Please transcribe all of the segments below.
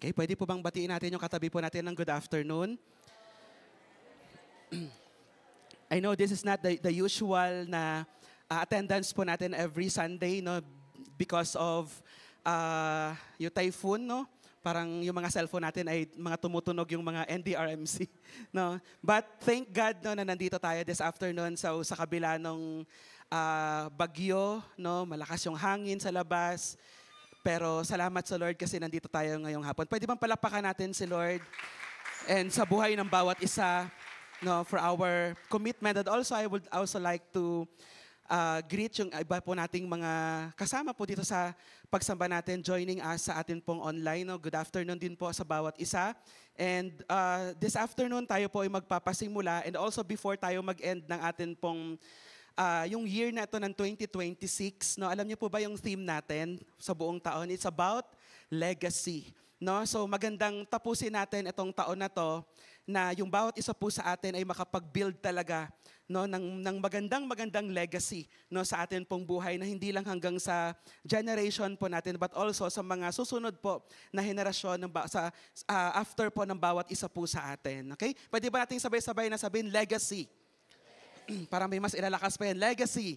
Okay, pwede po bang batiin natin yung katabi po natin ng good afternoon? I know this is not the usual na attendance po natin every Sunday, no? Because of yung typhoon, no? Parang yung mga cellphone natin ay mga tumutunog yung mga NDRMC, no? But thank God, no, na nandito tayo this afternoon sa kabila ng bagyo, no? Malakas yung hangin sa labas. Pero salamat sa Lord kasi nandito tayo ngayong hapon. Pwede bang palakpakan natin si Lord and sa buhay ng bawat isa, no, for our commitment. And also, I would also like to greet yung iba po nating mga kasama po dito sa pagsamba natin, joining us sa atin pong online. No? Good afternoon din po sa bawat isa. And this afternoon, tayo po ay magpapasimula. And also before tayo mag-end ng atin pong yung year na ito ng 2026, no? Alam niyo po ba yung theme natin sa buong taon? It's about legacy. No? So magandang tapusin natin itong taon na to na yung bawat isa po sa atin ay makapag-build talaga, no, ng magandang legacy, no, sa atin pong buhay na hindi lang hanggang sa generation po natin but also sa mga susunod po na henerasyon sa after po ng bawat isa po sa atin. Okay? Pwede ba natin sabay-sabay na sabihin legacy? Para may mas ilalakas pa yan. Legacy.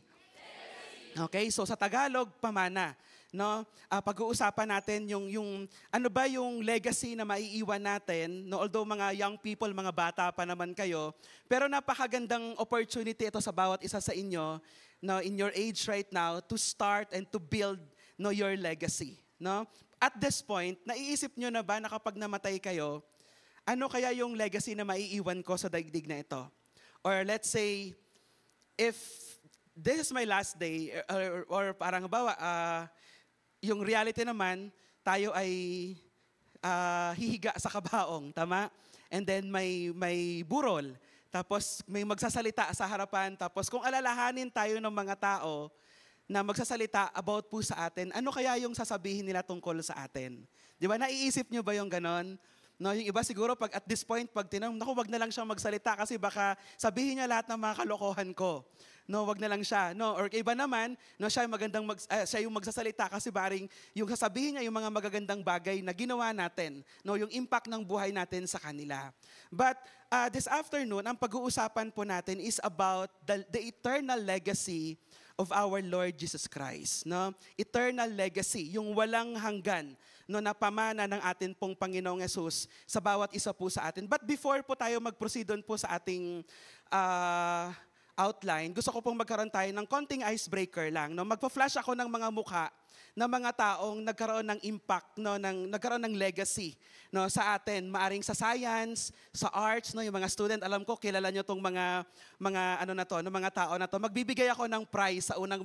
Okay, so sa Tagalog, pamana. No? Pag-uusapan natin yung ano ba yung legacy na maiiwan natin, no? Although mga young people, mga bata pa naman kayo, pero napakagandang opportunity ito sa bawat isa sa inyo, no, in your age right now, to start and to build, no, your legacy. No? At this point, naiisip nyo na ba na kapag namatay kayo, ano kaya yung legacy na maiiwan ko sa daigdig na ito? Or let's say, if this is my last day, or parang bawa, yung reality naman, tayo ay hihiga sa kabaong, tama? And then may burol, tapos may magsasalita sa harapan, tapos kung alalahanin tayo ng mga tao na magsasalita about po sa atin, ano kaya yung sasabihin nila tungkol sa atin? Di ba, naiisip nyo ba yung ganon? No, yung iba siguro pag at this point, pag tinanong, naku, wag na lang siyang magsalita kasi baka sabihin niya lahat ng mga kalokohan ko. No, wag na lang siya. No, or iba naman, no, siya yung magsasalita kasi baring yung sasabihin niya yung mga magagandang bagay na ginawa natin, no, yung impact ng buhay natin sa kanila. But this afternoon, ang pag-uusapan po natin is about the eternal legacy of our Lord Jesus Christ, no? Eternal legacy, yung walang hanggan, no, na pamana ng atin pong Panginoong Yesus sa bawat isa po sa atin. But before po tayo mag-proceed po sa ating outline, gusto ko pong magkaroon tayo ng konting icebreaker lang, no? Magpa-flash ako ng mga mukha ng mga taong nagkaroon ng impact, no, nagkaroon ng legacy, no, sa atin, maaring sa science, sa arts, no, yung mga student, alam ko kilala niyo tong mga ano na to, no, mga tao na to. Magbibigay ako ng prize sa unang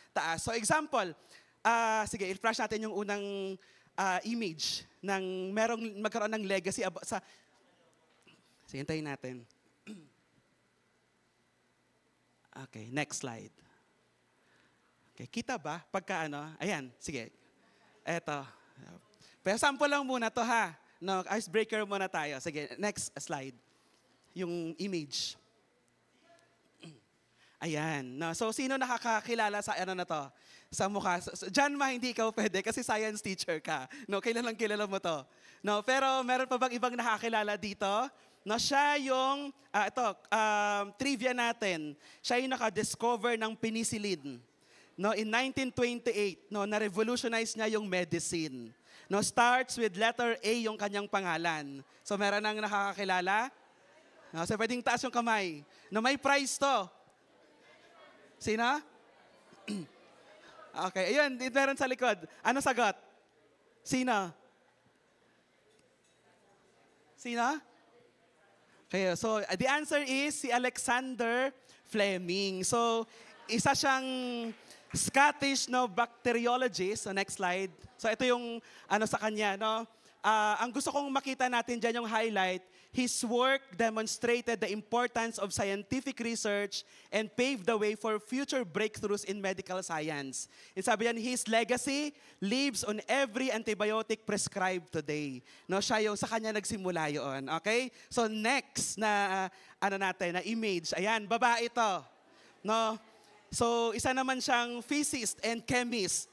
taas. So example, sige, i-flash natin yung unang image ng merong magkaroon ng legacy sa sige, hintayin natin. Okay, next slide. Okay, kita ba? Pagka ayan, sige. Eto. Pero sample lang muna to ha. No, icebreaker muna tayo. Sige, next slide. Yung image. Ayan. No, so sino nakakakilala sa na to? Sa mukha. John Ma, hindi ikaw pwede kasi science teacher ka. No, kailangan kilala mo to. No, pero meron pa bang ibang nakakilala dito? No, siya yung trivia natin. Siya yung naka-discover ng penicillin. No, in 1928, no, na-revolutionize niya yung medicine. No, starts with letter A yung kanyang pangalan. So meron nang nakakakilala? No, so pwedeng taas yung kamay. No, may prize to. Sino? Okay, ayun, meron sa likod. Ano sagot? Sino? Sino? Okay, so the answer is si Alexander Fleming. So, isa siyang Scottish, no, bacteriologist. So next slide. So ito yung sa kanya, no. Ang gusto kong makita natin diyan yung highlight, his work demonstrated the importance of scientific research and paved the way for future breakthroughs in medical science. And sabi yan, his legacy lives on every antibiotic prescribed today. No, siya yung sa kanya nagsimula yun. Okay? So next na na image. Ayan, babae ito. No. So, isa naman siyang physicist and chemist.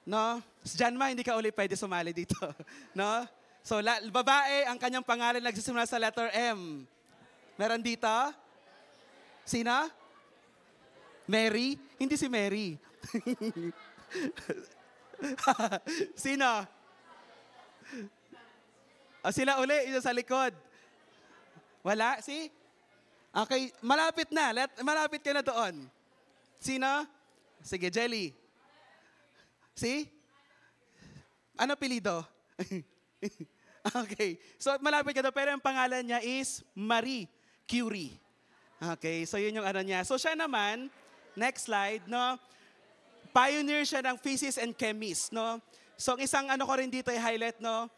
No? John Ma, hindi ka ulit pwede sumali dito. No? So, babae, ang kanyang pangalan nagsisimula sa letter M. Meron dito? Sino? Mary? Hindi si Mary. Sino? Sila uli, isa sa likod. Wala? Si? Okay, malapit na. Malapit ka na doon. Sino? Sige, Jelly. Si? Ano apelido? Okay. So, malapit ka doon, pero ang pangalan niya is Marie Curie. Okay, so yun yung ano niya. So, siya naman, next slide, no? Pioneer siya ng physics and chemist, no? So, ang isang ano ko rin dito i-highlight, no?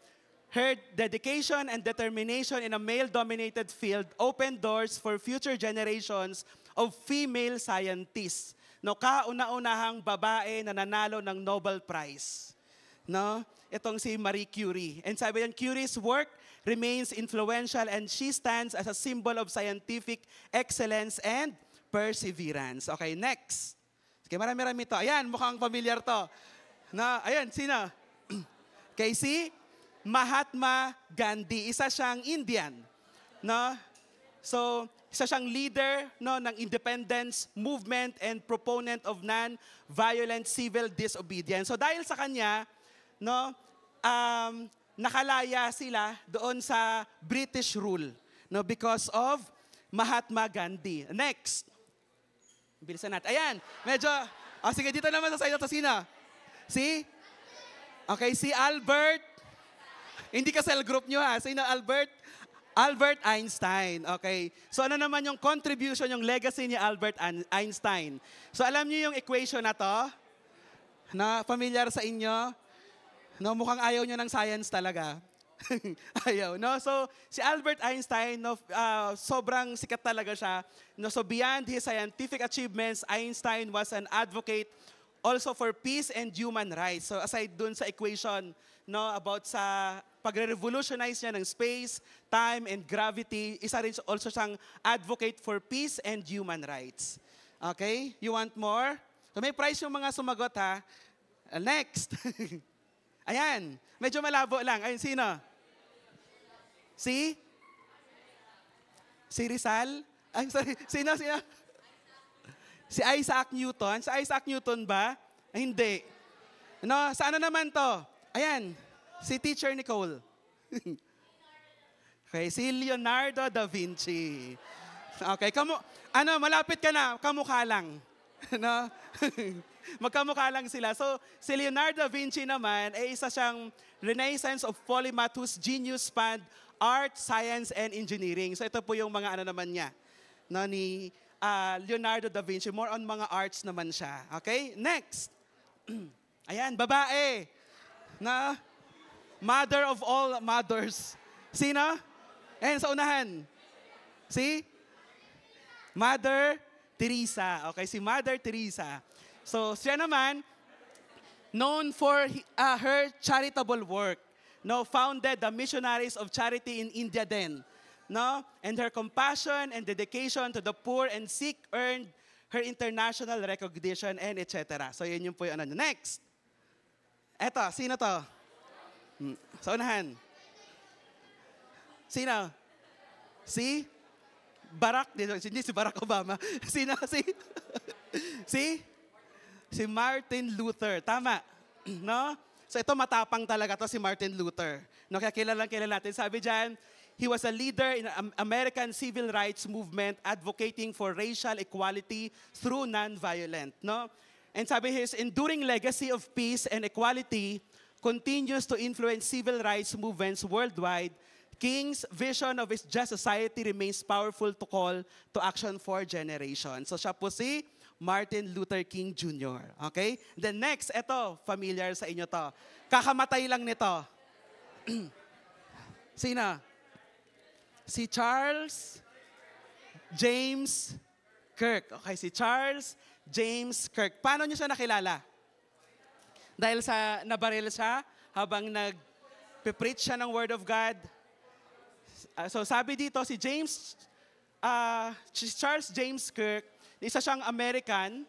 Her dedication and determination in a male-dominated field opened doors for future generations of female scientists. No, kauna-unahang babae na nanalo ng Nobel Prize. No? Itong si Marie Curie. And sabi yan, Curie's work remains influential and she stands as a symbol of scientific excellence and perseverance. Okay, next. Okay, marami-rami to. Ayan, mukhang familiar to. Na, ayan, sino? Casey? Mahatma Gandhi. Isa siyang Indian. No? So, isa siyang leader no, ng independence movement and proponent of non-violent civil disobedience. So, dahil sa kanya, no, nakalaya sila doon sa British rule no, because of Mahatma Gandhi. Next. Bilisan natin. Ayan, medyo, sige, dito naman sa side to sino? Si? Okay, si Albert. Hindi ka cell group nyo ha. Sino Albert? Albert Einstein. Okay. So ano naman yung contribution, yung legacy ni Albert Einstein? So alam niyo yung equation na to? Na familiar sa inyo? No, mukhang ayaw nyo ng science talaga. Ayaw, no? So si Albert Einstein, no, sobrang sikat talaga siya. No, so beyond his scientific achievements, Einstein was an advocate also for peace and human rights. So aside dun sa equation, no, about sa pagre-revolutionize niya ng space, time, and gravity, isa rin also siyang advocate for peace and human rights. Okay? You want more? So may prize yung mga sumagot ha. Next. Ayan. Medyo malabo lang. Ayun, sino? Si? Si Rizal? Ay, sorry. Sino? Si Isaac Newton. Si Isaac Newton ba? Ay, hindi. No, sa ano naman to? Ayan. Si Teacher Nicole. Okay, si Leonardo da Vinci. Okay, malapit ka na, kamukha lang. No? Magkamukha lang sila. So, si Leonardo da Vinci naman ay isa siyang Renaissance of polymath whose genius spanned art, science, and engineering. So, ito po yung mga ano naman niya. No, ni Leonardo da Vinci. More on mga arts naman siya. Okay, next. Ayan, babae. Na mother of all mothers. Sino? Ayan, sa unahan. Si? Mother Teresa. Okay, si Mother Teresa. So, siya naman, known for her charitable work. No, founded the Missionaries of Charity in India then. No? And her compassion and dedication to the poor and sick earned her international recognition and etc. So, yun yung po yung ano. Next. Eto, sino to? Sa unahan. Sino? Si? Barack? Hindi si Barack Obama. Sino? Si Martin Luther. Tama. No? So ito matapang talaga to si Martin Luther. No, kaya kilala natin. Sabi dyan, he was a leader in American civil rights movement advocating for racial equality through non-violent. No? And sabi his enduring legacy of peace and equality continues to influence civil rights movements worldwide. King's vision of his just society remains powerful to call to action for generations. So siya po si Martin Luther King Jr. Okay? Then next, eto, familiar sa inyo to. Kakamatay lang nito. Sino? Si Charles James Kirk. Okay, si Charles James Kirk. Paano niyo siya nakilala? Dahil sa nabaril siya habang nag-preach siya ng Word of God. So sabi dito, si Charles James Kirk, isa siyang American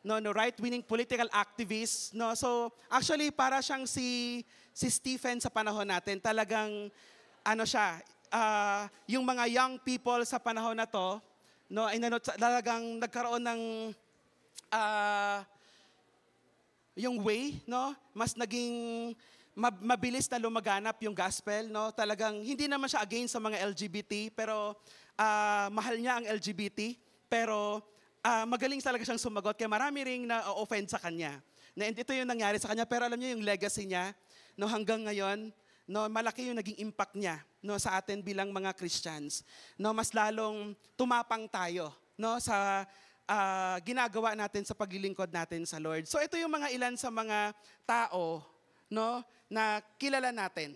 no right-wing political activist, no. So actually para siyang si Stephen sa panahon natin, talagang ano siya, yung mga young people sa panahon na to, no, ay talagang nagkaroon ng yung way, no, mas naging mabilis na lumaganap yung gospel, no. Talagang hindi naman siya against sa mga LGBT, pero mahal niya ang LGBT, pero magaling talaga siyang sumagot, kaya marami ring na-offend sa kanya. And ito yung nangyari sa kanya, pero alam niyo yung legacy niya, no, hanggang ngayon, no, malaki yung naging impact niya, no, sa atin bilang mga Christians. No, mas lalong tumapang tayo, no, sa ginagawa natin sa paglilingkod natin sa Lord. So ito yung mga ilan sa mga tao, no, na kilala natin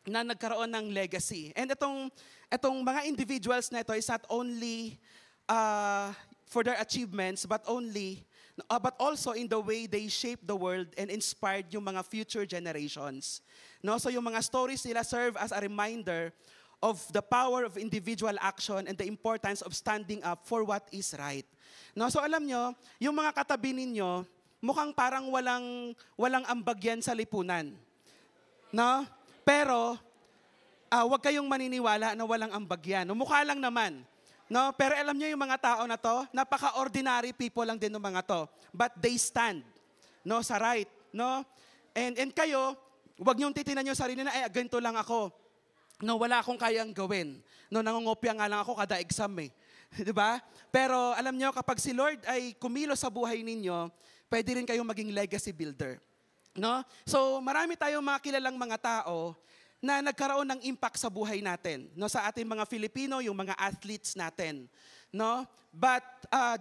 na nagkaroon ng legacy. And itong mga individuals na ito is not only for their achievements, but also in the way they shape the world and inspired yung mga future generations. No, so yung mga stories nila serve as a reminder of the power of individual action and the importance of standing up for what is right. No, so alam nyo, yung mga katabi ninyo, mukhang parang walang ambag yan sa lipunan. No? Pero wag kayong maniniwala na walang ambag yan. No, mukha lang naman. No, pero alam niyo yung mga tao na to, napaka-ordinary people lang din ng mga to, but they stand, no, sa right, no? And kayo, wag niyo titingnan niyo sarili na ay ganito lang ako. No, wala akong kayang gawin. No, nangungopia nga lang ako kada exam eh. 'Di ba? Pero alam niyo kapag si Lord ay kumilos sa buhay ninyo, pwede rin kayong maging legacy builder. No? So, marami tayong mga kilalang mga tao na nagkaroon ng impact sa buhay natin, no, sa ating mga Filipino, yung mga athletes natin, no. But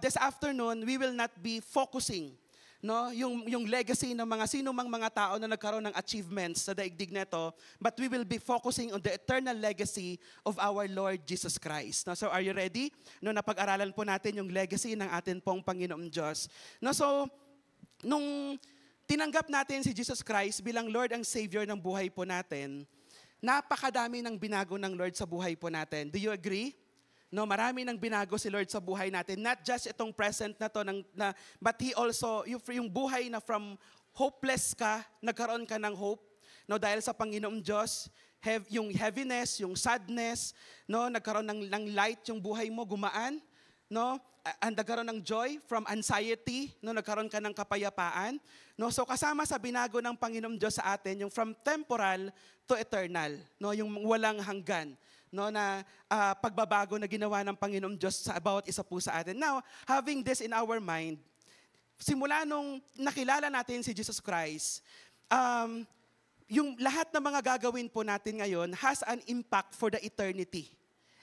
this afternoon, we will not be focusing, no, yung legacy ng mga sinumang mga tao na nagkaroon ng achievements sa daigdig nito, but we will be focusing on the eternal legacy of our Lord Jesus Christ. No, so are you ready? No, napag-aralan po natin yung legacy ng atin pong Panginoong Diyos. No, so nung tinanggap natin si Jesus Christ bilang Lord ang Savior ng buhay po natin, napakadami ng binago ng Lord sa buhay po natin. Do you agree? No, marami nang binago si Lord sa buhay natin. Not just itong present na to, but He also, yung buhay na from hopeless ka, nagkaroon ka ng hope, no, dahil sa Panginoong Diyos, yung heaviness, yung sadness, no, nagkaroon ng light yung buhay mo, gumaan, no, and nagkaroon ng joy from anxiety, no, nagkaroon ka ng kapayapaan. No, so kasama sa binago ng Panginoong Diyos sa atin, yung from temporal to eternal, no, yung walang hanggan, no, na pagbabago na ginawa ng Panginoong Diyos sa bawat isa po sa atin. Now, having this in our mind, simula nung nakilala natin si Jesus Christ, yung lahat ng mga gagawin po natin ngayon has an impact for the eternity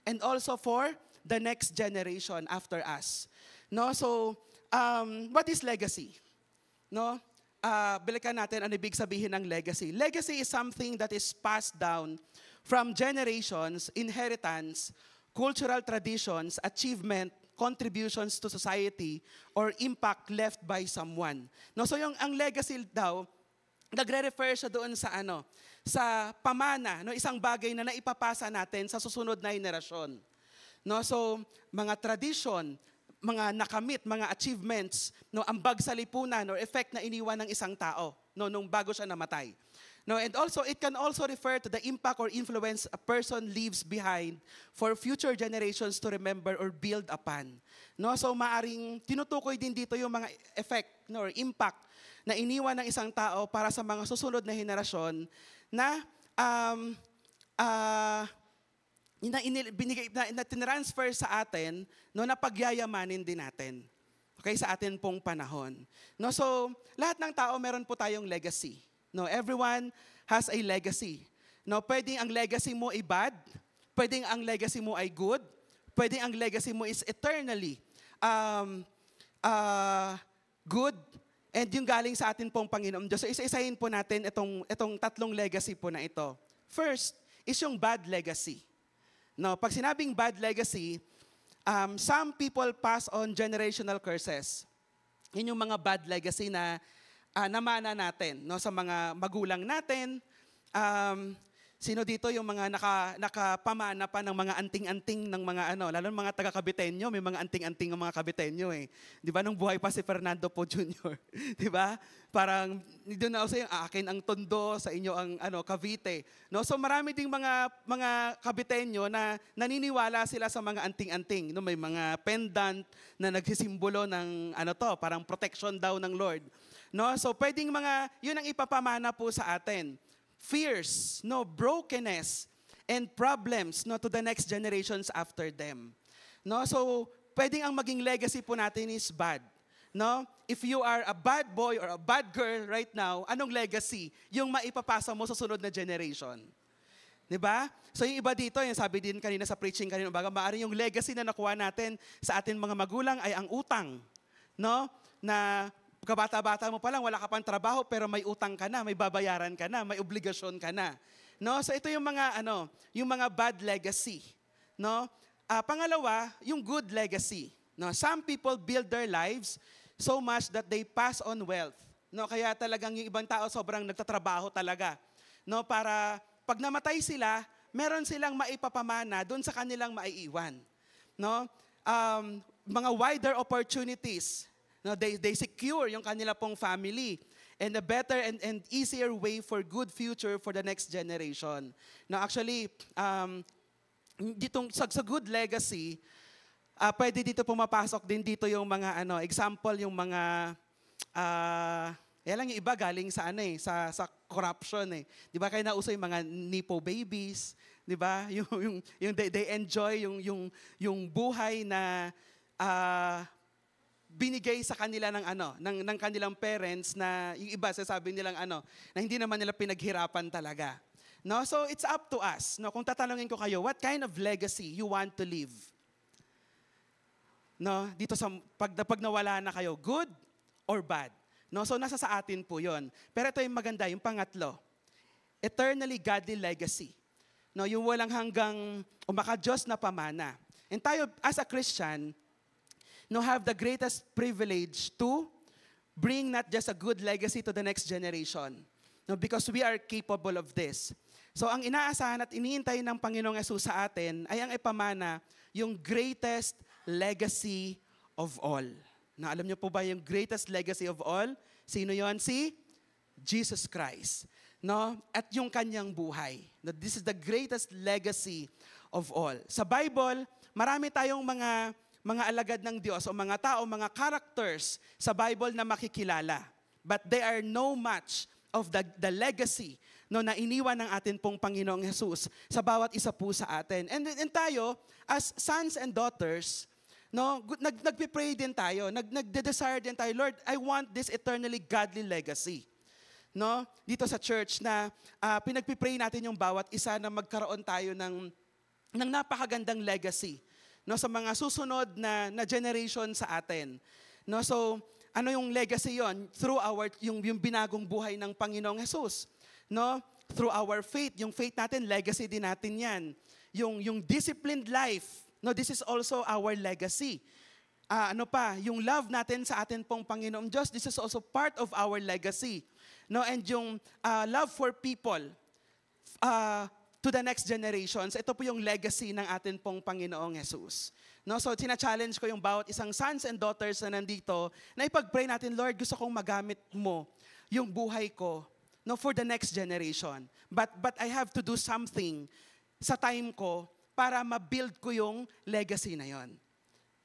and also for the next generation after us. No, so what is legacy? No? Balikan natin ano ibig sabihin ng legacy. Legacy is something that is passed down from generations, inheritance, cultural traditions, achievement, contributions to society, or impact left by someone. No, so ang legacy daw, nagre-refer siya doon sa sa pamana, no, isang bagay na naipapasa natin sa susunod na henerasyon. No, so mga tradition, mga nakamit, mga achievements, no, ambag sa lipunan or effect na iniwan ng isang tao, no, nung bago siya namatay. No, and also it can also refer to the impact or influence a person leaves behind for future generations to remember or build upon. No, so maaring tinutukoy din dito yung mga effect, no, or impact na iniwan ng isang tao para sa mga susunod na henerasyon na na tinransfer sa atin, no, na pagyayamanin din natin. Okay, sa atin pong panahon. No, so lahat ng tao meron po tayong legacy. No, everyone has a legacy. No, pwedeng ang legacy mo ay bad, pwedeng ang legacy mo ay good, pwedeng ang legacy mo is eternally good, and yung galing sa atin pong Panginoon Diyos. So isa-isahin po natin itong tatlong legacy po na ito. First is yung bad legacy. No, pag sinabing bad legacy, some people pass on generational curses. Yun yung mga bad legacy na namana natin, no, sa mga magulang natin, Sino dito yung mga nakapamana pa ng mga anting-anting ng mga lalo ng mga taga-Caviteño, may mga anting-anting ng mga Caviteño eh. 'Di ba nung buhay pa si Fernando Po Jr., 'di ba? Parang doon na sa akin ang Tondo, sa inyo ang Cavite. No, so marami ding mga Caviteño na naniniwala sila sa mga anting-anting, no, may mga pendant na nagsisimbolo ng parang protection daw ng Lord. No, so pwedeng 'yun ang ipapamana po sa atin. Fears, no, brokenness, and problems, no, to the next generations after them. No, so pwedeng ang maging legacy po natin is bad. No, if you are a bad boy or a bad girl right now, anong legacy yung maipapasa mo sa sunod na generation? 'Di ba? So yung iba dito, yung sabi din kanina sa preaching kanina umaga, maaari yung legacy na nakuha natin sa ating mga magulang ay ang utang, no? Na kabata-bata mo pa lang, wala ka pang trabaho, pero may utang ka na, may babayaran ka na, may obligasyon ka na. No? So ito yung mga bad legacy. No? Pangalawa, yung good legacy. No? Some people build their lives so much that they pass on wealth. No? Kaya talagang yung ibang tao sobrang nagtatrabaho talaga. No? Para pag namatay sila, meron silang maipapamana doon sa kanilang maiiwan. No? Mga wider opportunities. No, they secure yung kanila pong family and a better and easier way for good future for the next generation. Now actually, ditong sa good legacy, pwede dito pumapasok din dito yung mga example yung mga yung iba galing sa sa corruption eh. 'Di ba kaya nauso yung mga nepo babies, 'di ba? Yung they enjoy yung buhay na binigay sa kanila ng kanilang parents na yung iba sasabi nilang na hindi naman nila pinaghirapan talaga. No, so it's up to us. No, kung tatanungin ko kayo, what kind of legacy you want to leave? No, dito sa pag nawala na kayo, good or bad? No, so nasa sa atin po 'yon. Pero ito yung maganda, yung pangatlo. Eternally godly legacy. No, yung walang hanggang maka-Diyos na pamana. And tayo as a Christian, have the greatest privilege to bring not just a good legacy to the next generation. No, because we are capable of this. So ang inaasahan at iniintay ng Panginoong Hesus sa atin ay ang ipamana yung greatest legacy of all. Na alam niyo po ba yung greatest legacy of all? Sino yon? Si Jesus Christ. No? At yung kanyang buhay. No, this is the greatest legacy of all. Sa Bible, marami tayong mga alagad ng Diyos o mga tao, mga characters sa Bible na makikilala. But they are no match of the legacy na iniwan ng atin pong Panginoong Hesus sa bawat isa po sa atin. And tayo, as sons and daughters, nagpipray din tayo, nagde-desire din tayo, Lord, I want this eternally godly legacy. No? Dito sa church na pinagpipray natin yung bawat isa na magkaroon tayo ng napakagandang legacy. No, sa mga susunod na generation sa atin. No, so ano yung legacy yon? Through yung binagong buhay ng Panginoong Hesus. No, through our faith, yung faith natin, legacy din natin 'yan. Yung disciplined life, no, this is also our legacy. Yung love natin sa atin pong Panginoong Diyos, this is also part of our legacy. No, and yung love for people, to the next generations, ito po yung legacy ng atin pong Panginoong Hesus. No, so tina-challenge ko yung bawat isang sons and daughters na nandito na ipag-pray natin, Lord, gusto kong magamit mo yung buhay ko for the next generation. But I have to do something sa time ko para ma-build ko yung legacy na yon.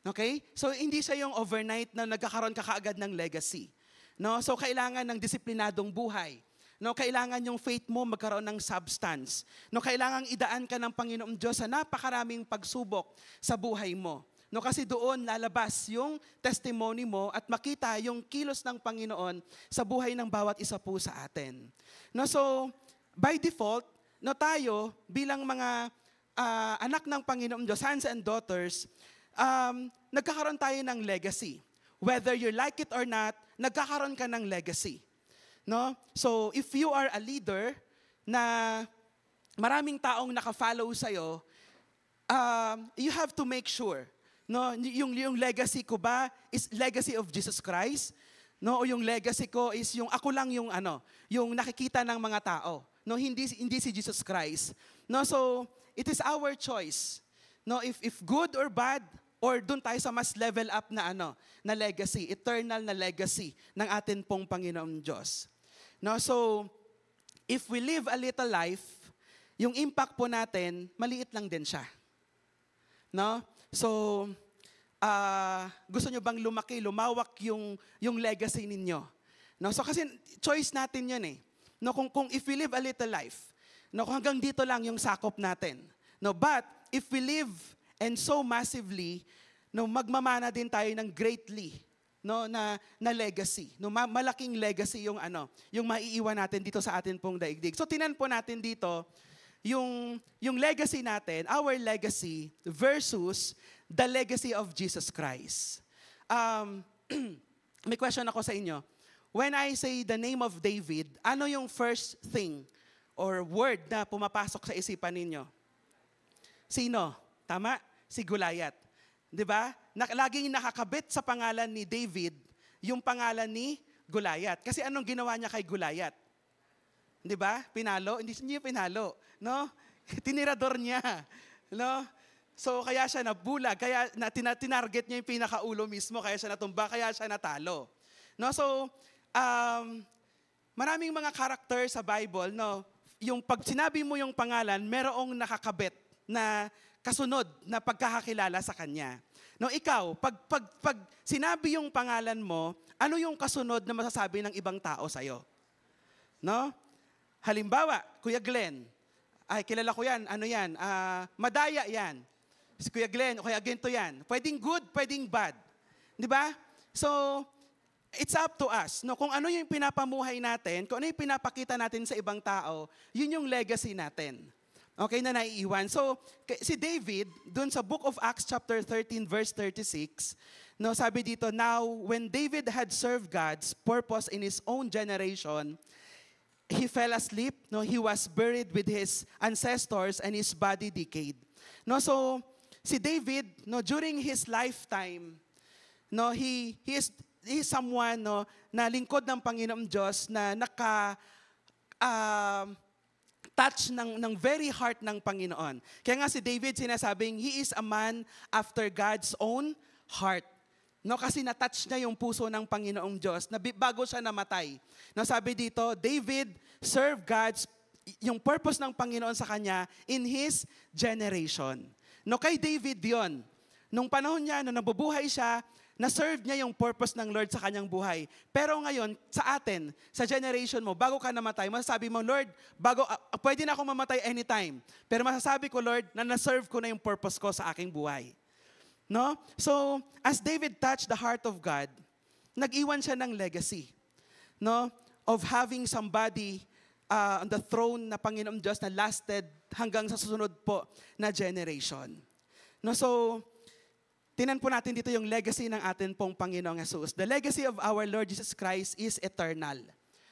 Okay? So hindi siya yung overnight na nagkakaroon ka kaagad ng legacy. No, so kailangan ng disiplinadong buhay. No, kailangan yung faith mo magkaroon ng substance. No, kailangan idaan ka ng Panginoong Diyos sa napakaraming pagsubok sa buhay mo. No, kasi doon lalabas yung testimony mo at makita yung kilos ng Panginoon sa buhay ng bawat isa po sa atin. No, so by default, tayo bilang mga anak ng Panginoong Diyos, sons and daughters, nagkakaroon tayo ng legacy. Whether you like it or not, nagkakaroon ka ng legacy. No? So, if you are a leader na maraming taong naka-follow sa'yo, you have to make sure, no, yung legacy ko ba is legacy of Jesus Christ? No, o yung legacy ko is yung ako lang yung nakikita ng mga tao. No, hindi si Jesus Christ. No, so it is our choice. No, if good or bad, or dun tayo sa mas level up na na legacy, eternal na legacy ng atin pong Panginoong Diyos. No, so if we live a little life, yung impact po natin, maliit lang din siya. No? So, gusto nyo bang lumawak yung legacy ninyo? No? So kasi choice natin yun eh. No, kung if we live a little life, no, kung hanggang dito lang yung sakop natin. No, but if we live and so massively, no, magmamana din tayo ng greatly, no, na legacy. No, malaking legacy yung yung maiiwan natin dito sa atin pong daigdig. So tinan po natin dito yung legacy natin, our legacy versus the legacy of Jesus Christ. May question ako sa inyo. When I say the name of David, ano yung first thing or word na pumapasok sa isipan ninyo? Sino? Tama? Si Goliath. 'Di ba? Laging nakakabit sa pangalan ni David yung pangalan ni Goliath. Kasi anong ginawa niya kay Goliath? 'Di ba? Pinalo? Hindi niya pinalo, no? Tinirador niya, no? So kaya siya nabulag, kaya tinarget niya yung pinakaulo mismo, kaya siya natumba, kaya siya natalo. No? So maraming mga character sa Bible, no? Yung pag sinabi mo yung pangalan, merong nakakabit na kasunod na pagkakakilala sa kanya. No, ikaw, pag sinabi yung pangalan mo, ano yung kasunod na masasabi ng ibang tao sa'yo? No? Halimbawa, Kuya Glenn, ay kilala ko yan, madaya yan. Si Kuya Glenn, Kuya Gento yan. Pwedeng good, pwedeng bad. Di ba? So, it's up to us. No? Kung ano yung pinapamuhay natin, kung ano yung pinapakita natin sa ibang tao, yun yung legacy natin. Okay, na naiiwan. So, si David, dun sa Book of Acts chapter 13, verse 36, no, sabi dito, now, when David had served God's purpose in his own generation, he fell asleep, no, he was buried with his ancestors and his body decayed. No, so, si David, no, during his lifetime, no, he is someone, no, na lingkod ng Panginoong Diyos na touch ng very heart ng Panginoon. Kaya nga si David sinasabing, he is a man after God's own heart. No, kasi na-touch niya yung puso ng Panginoong Diyos na bago siya namatay. No, sabi dito, David served yung purpose ng Panginoon sa kanya in his generation. No, kay David yon. Nung panahon niya, nung nabubuhay siya, na-serve niya yung purpose ng Lord sa kanyang buhay. Pero ngayon, sa atin, sa generation mo, bago ka namatay, masasabi mo, Lord, pwede na ako mamatay anytime. Pero masasabi ko, Lord, na na-serve ko na yung purpose ko sa aking buhay. No? So, as David touched the heart of God, nag-iwan siya ng legacy, no? Of having somebody on the throne na Panginoong Diyos na lasted hanggang sa susunod po na generation. No? So, tinan po natin dito yung legacy ng atin pong Panginoong Jesus. The legacy of our Lord Jesus Christ is eternal.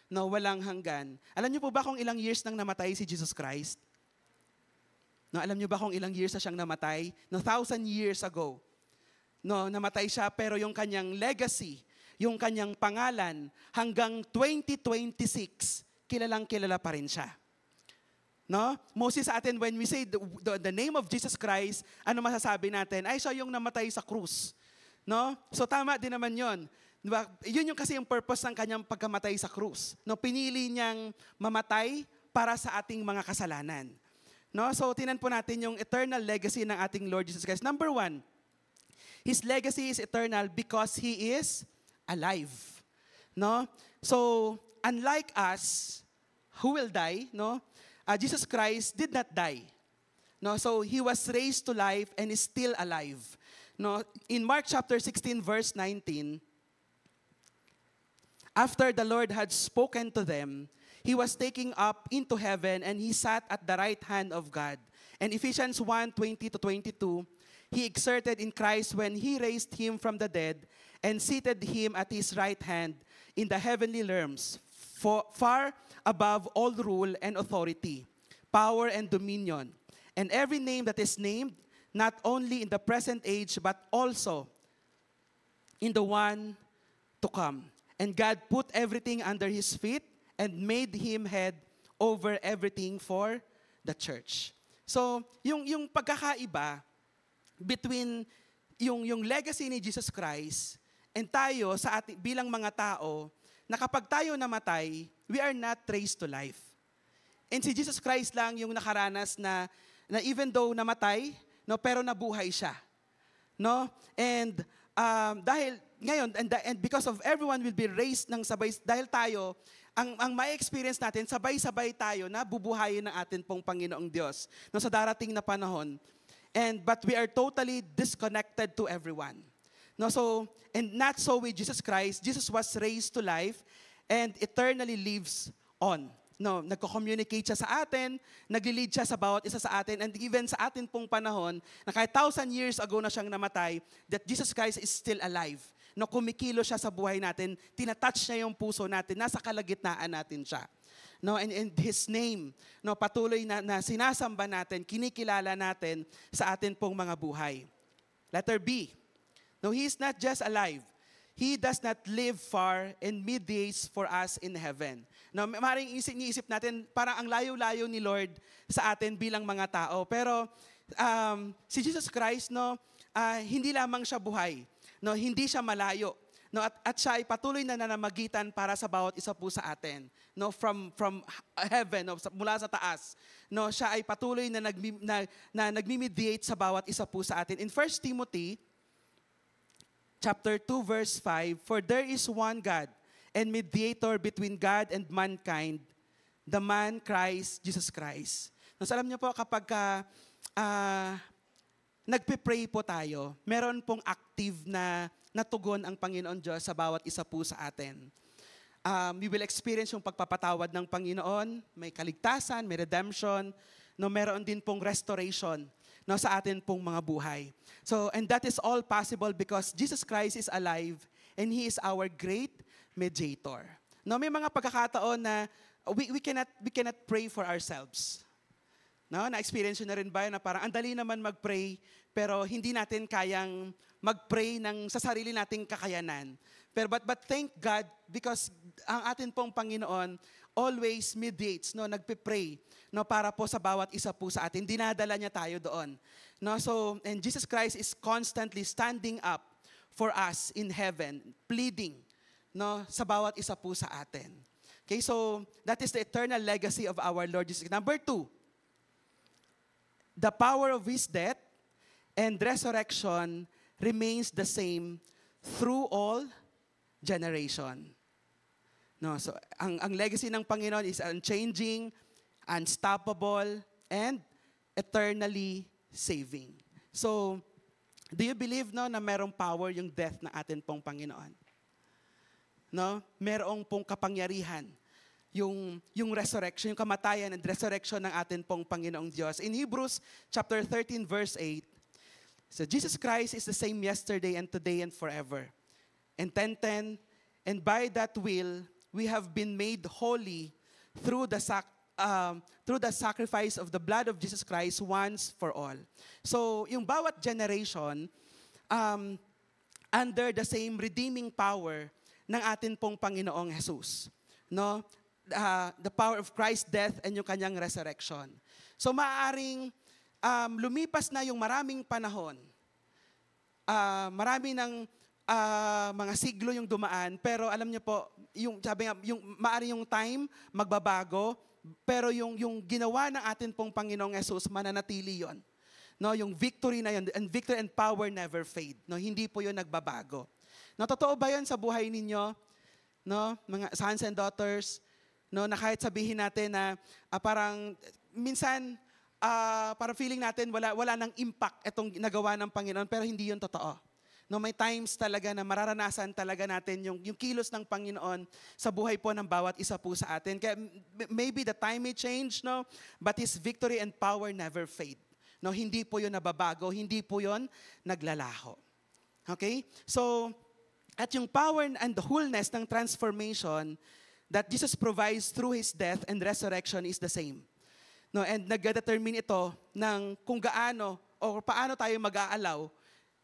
No, walang hanggan. Alam niyo po ba kung ilang years nang namatay si Jesus Christ? No, alam niyo ba kung ilang years na siyang namatay? No, 1,000 years ago. No, namatay siya, pero yung kanyang legacy, yung kanyang pangalan, hanggang 2026, kilala pa rin siya. No? Mostly sa atin, when we say the name of Jesus Christ, ano masasabi natin? Ay, siya yung namatay sa krus. No? So tama din naman yun. Diba? Yun yung kasi yung purpose ng kanyang pagkamatay sa krus. No? Pinili niyang mamatay para sa ating mga kasalanan. No? So tinan po natin yung eternal legacy ng ating Lord Jesus Christ. Number 1, His legacy is eternal because He is alive. No? So, unlike us, who will die, no? Jesus Christ did not die. No? So, He was raised to life and is still alive. No? In Mark chapter 16, verse 19, after the Lord had spoken to them, He was taken up into heaven and He sat at the right hand of God. And Ephesians 1:20-22, He exerted in Christ when He raised Him from the dead and seated Him at His right hand in the heavenly realms, far above all rule and authority, power and dominion, and every name that is named, not only in the present age, but also in the one to come. And God put everything under His feet and made Him head over everything for the church. So, yung pagkakaiba between yung legacy ni Jesus Christ and tayo sa ating bilang mga tao, na kapag tayo namatay, we are not raised to life. And si Jesus Christ lang yung nakaranas na even though namatay, no, pero nabuhay siya. No? And dahil ngayon, and because of everyone will be raised ng sabay, dahil tayo, ang may experience natin, sabay-sabay tayo na bubuhayin ng atin pong Panginoong Diyos no, sa darating na panahon. But we are totally disconnected to everyone. No, so, and not so with Jesus Christ. Jesus was raised to life and eternally lives on. No, nagko-communicate siya sa atin, nagli-lead siya sa bawat isa sa atin, and even sa atin pong panahon, na kahit 1,000 years ago na siyang namatay, that Jesus Christ is still alive. No, kumikilo siya sa buhay natin, tinatouch niya yung puso natin, nasa kalagitnaan natin siya. No, and His name, no, patuloy na sinasamba natin, kinikilala natin sa atin pong mga buhay. Letter B. No, He is not just alive. He does not live far and mediates for us in heaven. No, maaaring iniisip natin, parang ang layo-layo ni Lord sa atin bilang mga tao. Pero si Jesus Christ, no, hindi lamang siya buhay. No, hindi siya malayo. No, at siya ay patuloy na nanamagitan para sa bawat isa po sa atin. No, from heaven, no, mula sa taas. No, siya ay patuloy na nagmi-mediate sa bawat isa po sa atin. In 1 Timothy chapter 2 verse 5, for there is one God and mediator between God and mankind, the man Christ, Jesus Christ. No, so alam niyo po kapag nagpe-pray po tayo, meron pong active na natugon ang Panginoon Diyos sa bawat isa po sa atin. We will experience yung pagpapatawad ng Panginoon, may kaligtasan, may redemption, no, meron din pong restoration no, sa atin pong mga buhay. So, and that is all possible because Jesus Christ is alive and He is our great mediator. No, may mga pagkakataon na we cannot pray for ourselves. No, na-experience nyo na rin ba na parang ang dali naman mag-pray pero hindi natin kayang mag-pray sa sarili nating kakayanan. But thank God because ang atin pong Panginoon always mediates, no, nagpe-pray, no, para po sa bawat isa po sa atin. Dinadala niya tayo doon. No, so, and Jesus Christ is constantly standing up for us in heaven, pleading, no, sa bawat isa po sa atin. Okay, so that is the eternal legacy of our Lord Jesus. Number 2, the power of His death and resurrection remains the same through all generation. No, so ang legacy ng Panginoon is unchanging, unstoppable, and eternally saving. So, do you believe no na merong power yung death na atin pong Panginoon? No, merong pong kapangyarihan yung resurrection, yung kamatayan and resurrection ng atin pong Panginoong Diyos. In Hebrews chapter 13 verse 8, so Jesus Christ is the same yesterday and today and forever. And 10:10, and by that will we have been made holy through the sacrifice of the blood of Jesus Christ once for all. So, yung bawat generation under the same redeeming power ng atin pong Panginoong Jesus. No? The power of Christ's death and yung kanyang resurrection. So, maaaring lumipas na yung maraming panahon. Marami ng mga siglo yung dumaan, pero alam niyo po, yung sabi nga, yung maari yung time magbabago, pero yung ginawa ng atin pong Panginoong Yesus mananatili 'yon. No, yung victory na 'yon, and victory and power never fade. No, hindi po 'yon nagbabago. No, totoo ba 'yon sa buhay ninyo? No, mga sons and daughters, no, na kahit sabihin natin na parang minsan parang feeling natin wala nang impact itong nagawa ng Panginoon, pero hindi 'yon totoo. No, may times talaga na mararanasan talaga natin yung kilos ng Panginoon sa buhay po ng bawat isa po sa atin. Kaya maybe the time may change, no, but His victory and power never fade. No, hindi po 'yon nababago, hindi po 'yon naglalaho. Okay? So, at yung power and the wholeness ng transformation that Jesus provides through His death and resurrection is the same. No, and nag-determine ito ng kung gaano o paano tayo mag-aalaw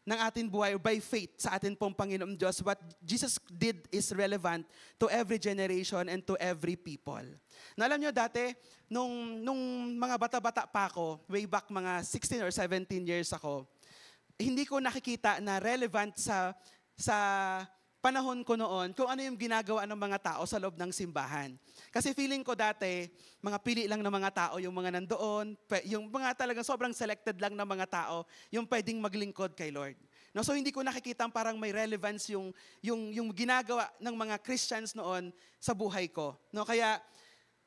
ng ating buhay by faith sa atin pong Panginoong Diyos. What Jesus did is relevant to every generation and to every people. Na alam nyo dati, nung mga bata-bata pa ako, way back mga 16 or 17 years ako, hindi ko nakikita na relevant sa panahon ko noon kung ano yung ginagawa ng mga tao sa loob ng simbahan. Kasi feeling ko dati, mga pili lang ng mga tao yung mga nandoon, yung mga talagang sobrang selected lang ng mga tao yung pwedeng maglingkod kay Lord. No, so hindi ko nakikita parang may relevance yung ginagawa ng mga Christians noon sa buhay ko. No, kaya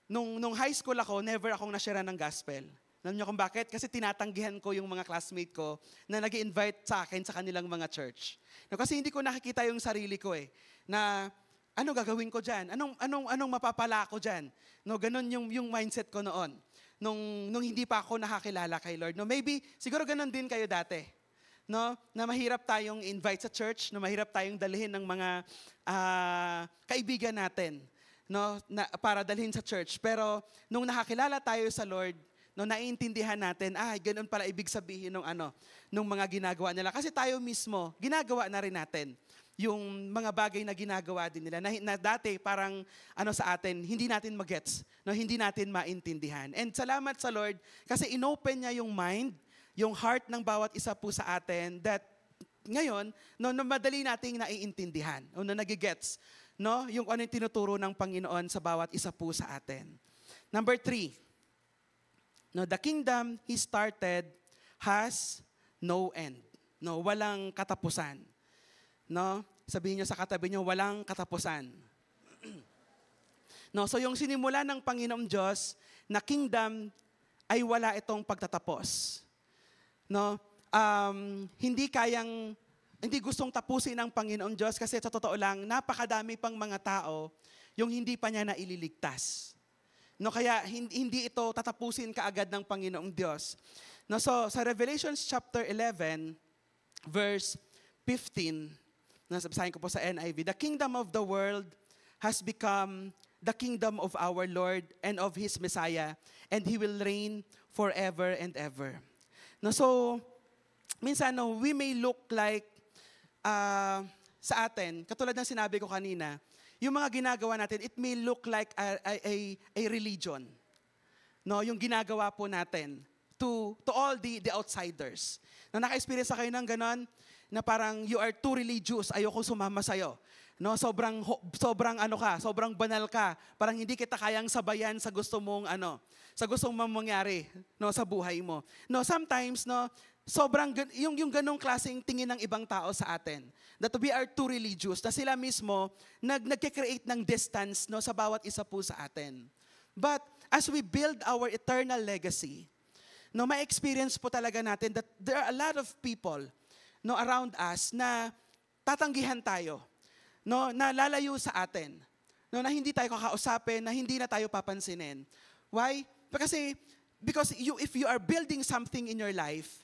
nung high school ako, never akong nasyera ng gospel. Alam niyo kung bakit? Kasi tinatanggihan ko yung mga classmate ko na nag-i-invite sa akin sa kanilang mga church. No, kasi hindi ko nakikita yung sarili ko na ano gagawin ko diyan? Anong mapapala ko diyan? No, ganun yung mindset ko noon. Nung hindi pa ako nakakilala kay Lord. No, maybe siguro ganun din kayo dati. No, na mahirap tayong invite sa church, na mahirap tayong dalhin ng mga kaibigan natin, no, para dalhin sa church. Pero nung nakakilala tayo sa Lord, no, naiintindihan natin, ganoon pala ibig sabihin nung mga ginagawa nila. Kasi tayo mismo, ginagawa na rin natin yung mga bagay na ginagawa din nila na dati parang sa atin, hindi natin magets, no, hindi natin maintindihan. And salamat sa Lord kasi inopen niya yung mind, yung heart ng bawat isa po sa atin that ngayon, no, madali nating naiintindihan, o na nagigets, no, yung ano yung tinuturo ng Panginoon sa bawat isa po sa atin. Number 3, no, the kingdom He started has no end. No, walang katapusan. No, sabihin niyo sa katabi niyo, walang katapusan. No, so yung sinimula ng Panginoong Diyos na kingdom ay wala itong pagtatapos. No, hindi gustong tapusin ng Panginoong Diyos kasi sa totoo lang, napakadami pang mga tao yung hindi pa niya naililigtas. No, kaya hindi ito tatapusin kaagad ng Panginoong Diyos. No, so sa Revelation chapter 11, verse 15, nasabasahin ko po sa NIV, the kingdom of the world has become the kingdom of our Lord and of His Messiah, and He will reign forever and ever. No, so minsan we may look like sa atin, katulad ng sinabi ko kanina, yung mga ginagawa natin, it may look like a religion. No, yung ginagawa po natin to all the outsiders. Na naka-experience kayo ng ganon, na parang you are too religious, ayoko sumama sa'yo. No, sobrang banal ka, parang hindi kita kayang sabayan sa gusto mong mangyari, no, sa buhay mo. No, sometimes, no, yung ganong klaseng tingin ng ibang tao sa atin, that we are too religious, na sila mismo nagke-create ng distance, no, sa bawat isa po sa atin. But as we build our eternal legacy, no, ma-experience po talaga natin that there are a lot of people, no, around us na tatanggihan tayo, no, na lalayo sa atin, no, na hindi tayo kakausapin, na hindi na tayo papansinin. Why? Because if you are building something in your life,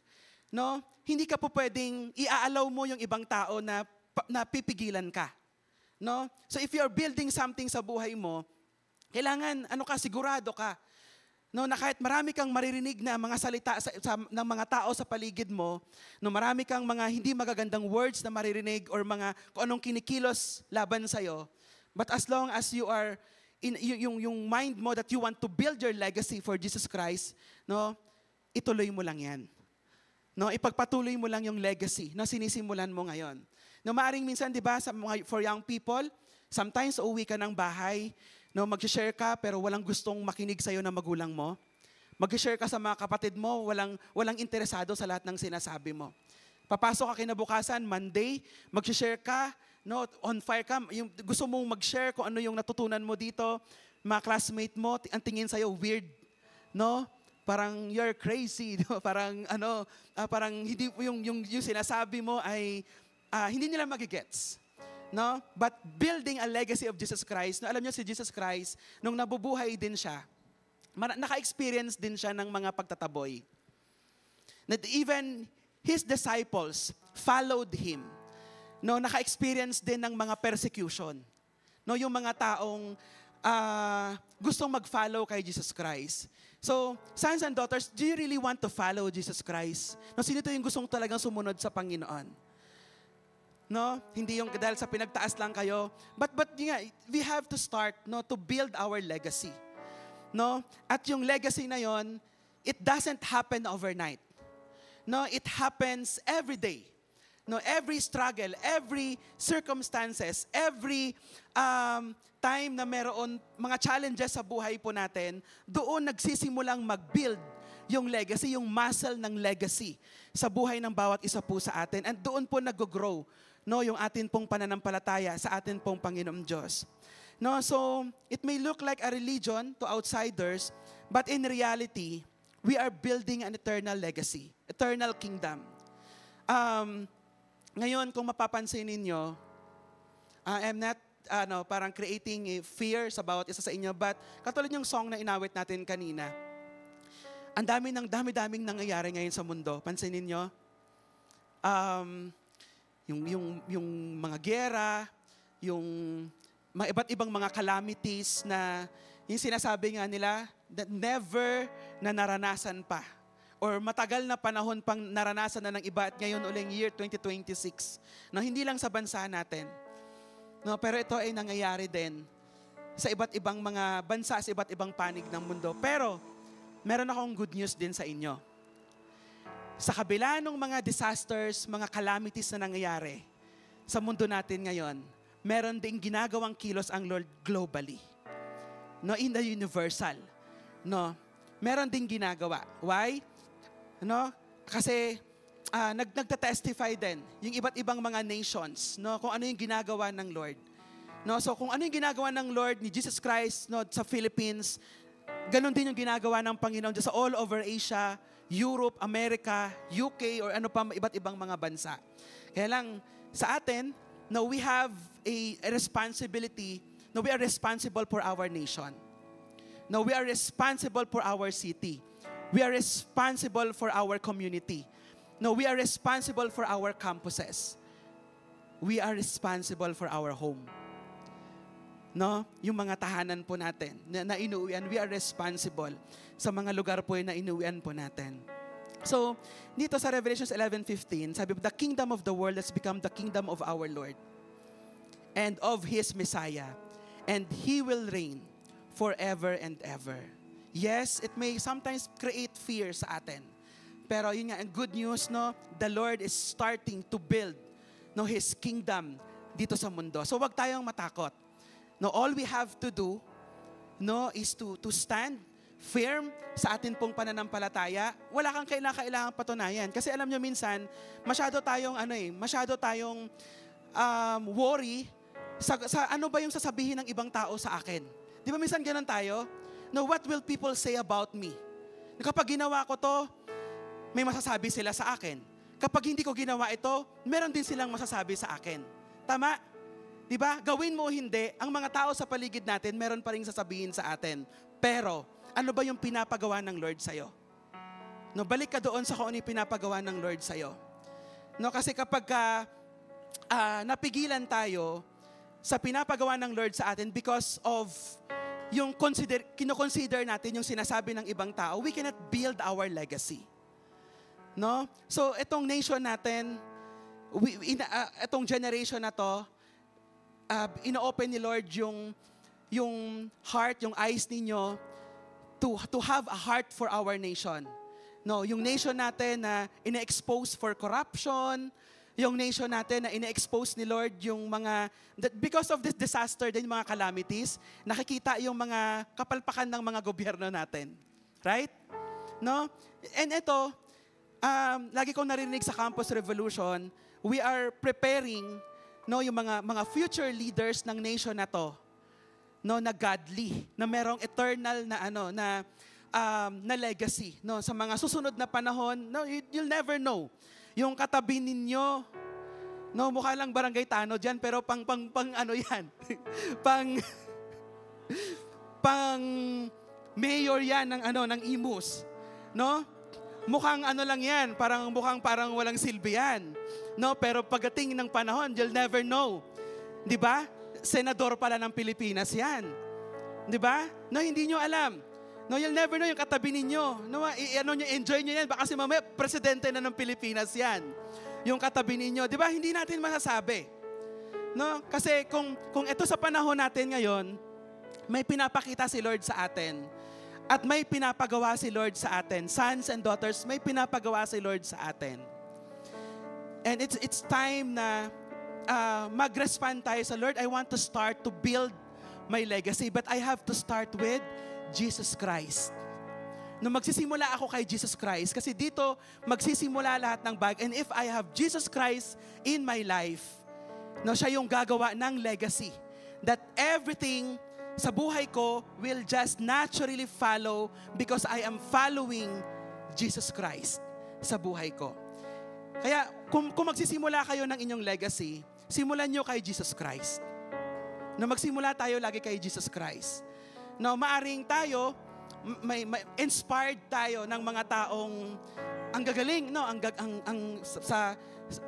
no, hindi ka po pwedeng i-allow mo yung ibang tao na pipigilan ka. No? So if you are building something sa buhay mo, kailangan sigurado ka, no, na kahit marami kang maririnig na mga salita ng mga tao sa paligid mo, no, marami kang mga hindi magagandang words na maririnig or kung anong kinikilos laban sa'yo, but as long as you are yung mind mo that you want to build your legacy for Jesus Christ, no, ituloy mo lang yan. No, ipagpatuloy mo lang yung legacy na sinisimulan mo ngayon. No, maaring minsan, 'di ba, for young people, sometimes uuwi ka ng bahay, no, mag-share ka pero walang gustong makinig sa iyo na magulang mo. Mag-share ka sa mga kapatid mo, walang interesado sa lahat ng sinasabi mo. Papasok ka kinabukasan, Monday, mag-share ka, no, on fire ka, yung gusto mong mag-share kung ano yung natutunan mo dito, mga classmate mo, ang tingin sa iyo weird, no? Parang you're crazy, no? Parang hindi yung sinasabi mo ay hindi nila magigets. No? But building a legacy of Jesus Christ, no, alam niyo si Jesus Christ, nung nabubuhay din siya, naka-experience din siya ng mga pagtataboy. That even His disciples followed Him. No, naka-experience din ng mga persecution. No, yung mga taong gustong mag-follow kay Jesus Christ. So, sons and daughters, do you really want to follow Jesus Christ? No, sino ito yung gustong talagang sumunod sa Panginoon? No, hindi yung dahil sa pinagtaas lang kayo. But yun nga, we have to start, no, to build our legacy. No? At yung legacy na yon, it doesn't happen overnight. No, it happens every day. No, every struggle, every circumstances, every time na meron mga challenges sa buhay po natin, doon nagsisimulang mag-build yung legacy, yung muscle ng legacy sa buhay ng bawat isa po sa atin. And doon po nag-grow, no, yung atin pong pananampalataya sa atin pong Panginoong Diyos. No, so it may look like a religion to outsiders, but in reality, we are building an eternal legacy, eternal kingdom. Ngayon, kung mapapansin ninyo, I'm not parang creating a fear sa bawat isa sa inyo, but katulad yung song na inawit natin kanina, ang dami-daming nangyayari ngayon sa mundo. Pansinin nyo? Yung mga giyera, yung mga iba't ibang mga calamities na yung sinasabi nga nila that never na naranasan pa. Or matagal na panahon pang naranasan na ng iba at ngayon uling year 2026. No, hindi lang sa bansa natin. No, pero ito ay nangyayari din sa iba't ibang mga bansa, sa iba't ibang panig ng mundo. Pero meron akong good news din sa inyo. Sa kabila ng mga disasters, mga calamities na nangyayari sa mundo natin ngayon, meron ding ginagawang kilos ang Lord globally. No, in the universal. No, meron ding ginagawa. Why? No? Kasi nagta-testify din yung iba't ibang mga nations, no, kung ano yung ginagawa ng Lord. No, so kung ano yung ginagawa ng Lord ni Jesus Christ, no, sa Philippines, ganun din yung ginagawa ng Panginoon sa all over Asia, Europe, America, UK, or ano pa iba't ibang mga bansa. Kaya lang sa atin, no, we have a responsibility. No, we are responsible for our nation. No, we are responsible for our city. We are responsible for our community. No, we are responsible for our campuses. We are responsible for our home. No, yung mga tahanan po natin na inuwian, we are responsible sa mga lugar po na inuwian po natin. So, dito sa Revelation 11:15, sabi po, the kingdom of the world has become the kingdom of our Lord and of His Messiah, and He will reign forever and ever. Yes, it may sometimes create fear sa atin. Pero yun nga, and good news, no, the Lord is starting to build, no, His kingdom dito sa mundo. So wag tayong matakot. No, all we have to do, no, is to stand firm sa atin pong pananampalataya. Wala kang kailangang patunayan. Kasi alam nyo minsan, masyado tayong worry sa ano ba yung sasabihin ng ibang tao sa akin. Di ba minsan ganun tayo? No, what will people say about me? Kapag ginawa ko to, may masasabi sila sa akin. Kapag hindi ko ginawa ito, meron din silang masasabi sa akin. Tama? Di ba? Gawin mo o hindi, ang mga tao sa paligid natin, meron pa rin sasabihin sa atin. Pero, ano ba yung pinapagawa ng Lord sa'yo? No, balik ka doon sa kung ano yung pinapagawa ng Lord sa'yo. No, kasi kapag napigilan tayo sa pinapagawa ng Lord sa atin because of yung kino-consider natin yung sinasabi ng ibang tao, we cannot build our legacy. No? So, itong nation natin, itong generation na to, ino-open ni Lord yung heart, yung eyes ninyo to have a heart for our nation. No, yung nation natin na ina-expose for corruption, yung nation natin na ina-expose ni Lord yung mga, because of this disaster din, mga calamities, nakikita yung mga kapalpakan ng mga gobyerno natin. Right? No? And ito, lagi kong narinig sa Campus Revolution, we are preparing, no, yung mga future leaders ng nation na to, no, na godly, na merong eternal na legacy, no, sa mga susunod na panahon. No, you'll never know. Yung katabi ninyo, no, mukha lang barangay Tanod yan, pero pang ano yan, pang mayor yan ng Imus, no? Mukhang ano lang yan, parang walang silbi yan, no? Pero pagdating ng panahon, you'll never know. 'Di ba? Senador pala ng Pilipinas yan. 'Di ba? No, hindi nyo alam. No, you'll never know yung katabi ninyo. No, enjoy nyo yan. Baka kasi mamaya, presidente na ng Pilipinas yan. yung katabi ninyo. Di ba? Hindi natin masasabi. No? Kasi kung ito sa panahon natin ngayon, may pinapakita si Lord sa atin. At may pinapagawa si Lord sa atin. Sons and daughters, may pinapagawa si Lord sa atin. And it's time na mag-respond tayo sa Lord. I want to start to build my legacy, but I have to start with Jesus Christ. No, magsisimula ako kay Jesus Christ kasi dito magsisimula lahat ng bag. And if I have Jesus Christ in my life, no, siya yung gagawa ng legacy. That everything sa buhay ko will just naturally follow because I am following Jesus Christ sa buhay ko. Kaya kung magsisimula kayo ng inyong legacy, simulan nyo kay Jesus Christ. No, magsimula tayo lagi kay Jesus Christ. No, maaring tayo may inspired tayo ng mga taong ang gagaling, no,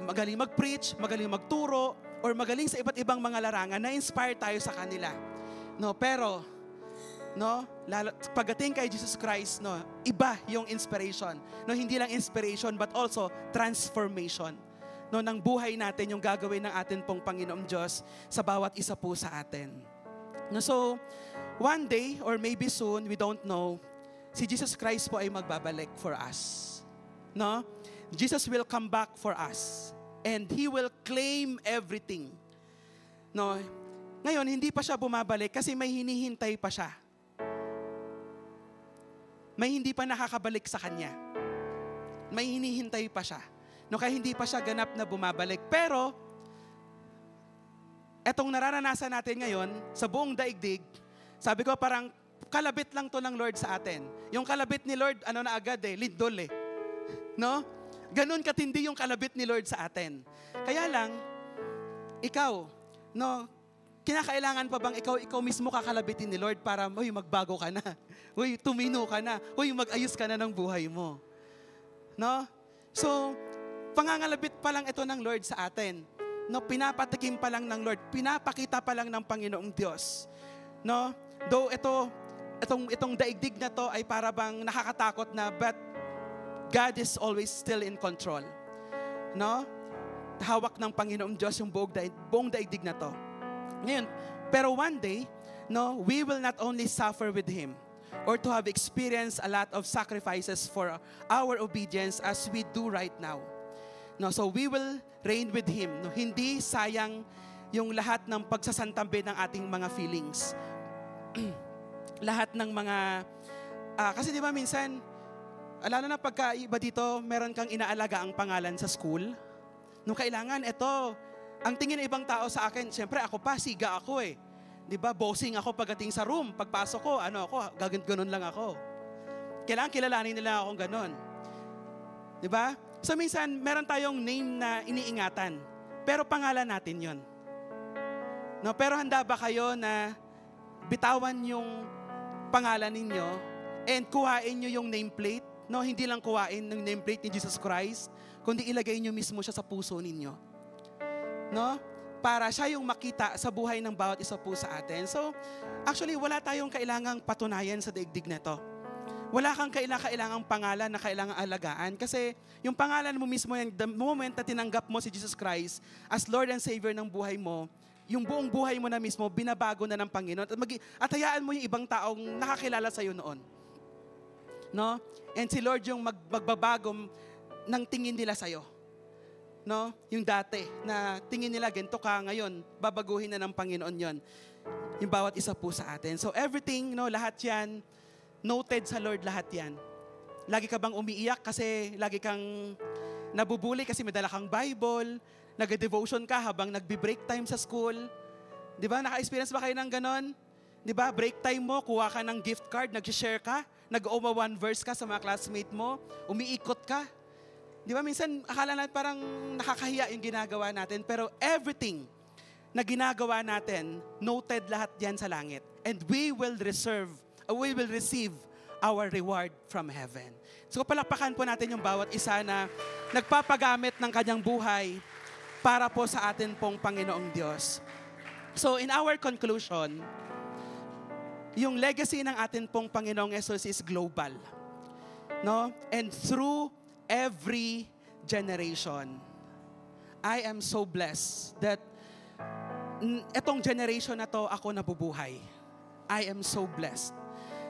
magaling mag-preach, magaling magturo, or magaling sa iba't ibang mga larangan, na-inspire tayo sa kanila. No, pero no, lalo pagdating kay Jesus Christ, no, iba yung inspiration. No, hindi lang inspiration but also transformation. No, ng buhay natin yung gagawin ng atin pong Panginoong Diyos sa bawat isa po sa atin. No, so one day or maybe soon, we don't know, si Jesus Christ po ay magbabalik for us. No? Jesus will come back for us and He will claim everything. No? Ngayon, hindi pa siya bumabalik kasi may hinihintay pa siya. May hindi pa nakakabalik sa Kanya. May hinihintay pa siya. No, kaya hindi pa siya ganap na bumabalik. Pero, etong nararanasan natin ngayon sa buong daigdig, sabi ko parang kalabit lang to ng Lord sa atin. Yung kalabit ni Lord, ano na agad lindol No? Ganon katindi yung kalabit ni Lord sa atin. Kaya lang, ikaw, no, kinakailangan pa bang ikaw mismo kakalabitin ni Lord para, magbago ka na. Tumino ka na. Mag-ayos ka na ng buhay mo. No? So, pangangalabit pa lang ito ng Lord sa atin. No, pinapatikim pa lang ng Lord. Pinapakita pa lang ng Panginoong Diyos. No? Though itong daigdig na to ay para bang nakakatakot na, but God is always still in control. No? Hawak ng Panginoong Diyos yung buong daigdig na to. Ngayon, pero one day, no, we will not only suffer with Him or to have experienced a lot of sacrifices for our obedience as we do right now. No, so we will reign with Him. No, hindi sayang yung lahat ng pagsasantabi ng ating mga feelings. Lahat ng mga, kasi di ba minsan, lalo na pagka iba dito, meron kang inaalaga ang pangalan sa school. Nung kailangan, ang tingin ng ibang tao sa akin, siyempre ako pa, siga ako Di ba, bossing ako pagdating sa room. Pagpasok ko, ganon lang ako. Kailangan kilalanin nila akong ganon. Di ba? So minsan, meron tayong name na iniingatan. Pero pangalan natin yon. No, pero handa ba kayo na bitawan yung pangalan ninyo and kuhain nyo yung nameplate? No, hindi lang kuhain ng nameplate ni Jesus Christ, kundi ilagay nyo mismo siya sa puso ninyo. No? Para siya yung makita sa buhay ng bawat isa po sa atin. So, actually, wala tayong kailangang patunayan sa daigdig na to. Wala kang kailangang pangalan na kailangang alagaan. Kasi yung pangalan mo mismo, the moment na tinanggap mo si Jesus Christ as Lord and Savior ng buhay mo, yung buong buhay mo na mismo, binabago na ng Panginoon. At hayaan mo yung ibang taong nakakilala sa'yo noon. No? And si Lord yung magbabago ng tingin nila sa'yo. No? Yung dati na tingin nila ganito ka, ngayon babaguhin na ng Panginoon yon. Yung bawat isa po sa atin. So everything, no, lahat yan, noted sa Lord lahat yan. Lagi ka bang umiiyak kasi lagi kang nabubuli kasi may dala kang Bible, nag-devotion ka habang nagbi-break time sa school? Di ba? Naka-experience ba kayo ng ganon? Di ba? Break time mo, kuha ka ng gift card, nag-share ka, nag-oma one verse ka sa mga classmate mo, umiikot ka. Di ba? Minsan, akala natin parang nakakahiya yung ginagawa natin, pero everything na ginagawa natin, noted lahat yan sa langit. And we will receive our reward from heaven. So palakpakan po natin yung bawat isa na nagpapagamit ng kanyang buhay para po sa atin pong Panginoong Diyos. So in our conclusion, yung legacy ng atin pong Panginoong Jesus is global. No? And through every generation. I am so blessed that etong generation na to ako nabubuhay. I am so blessed.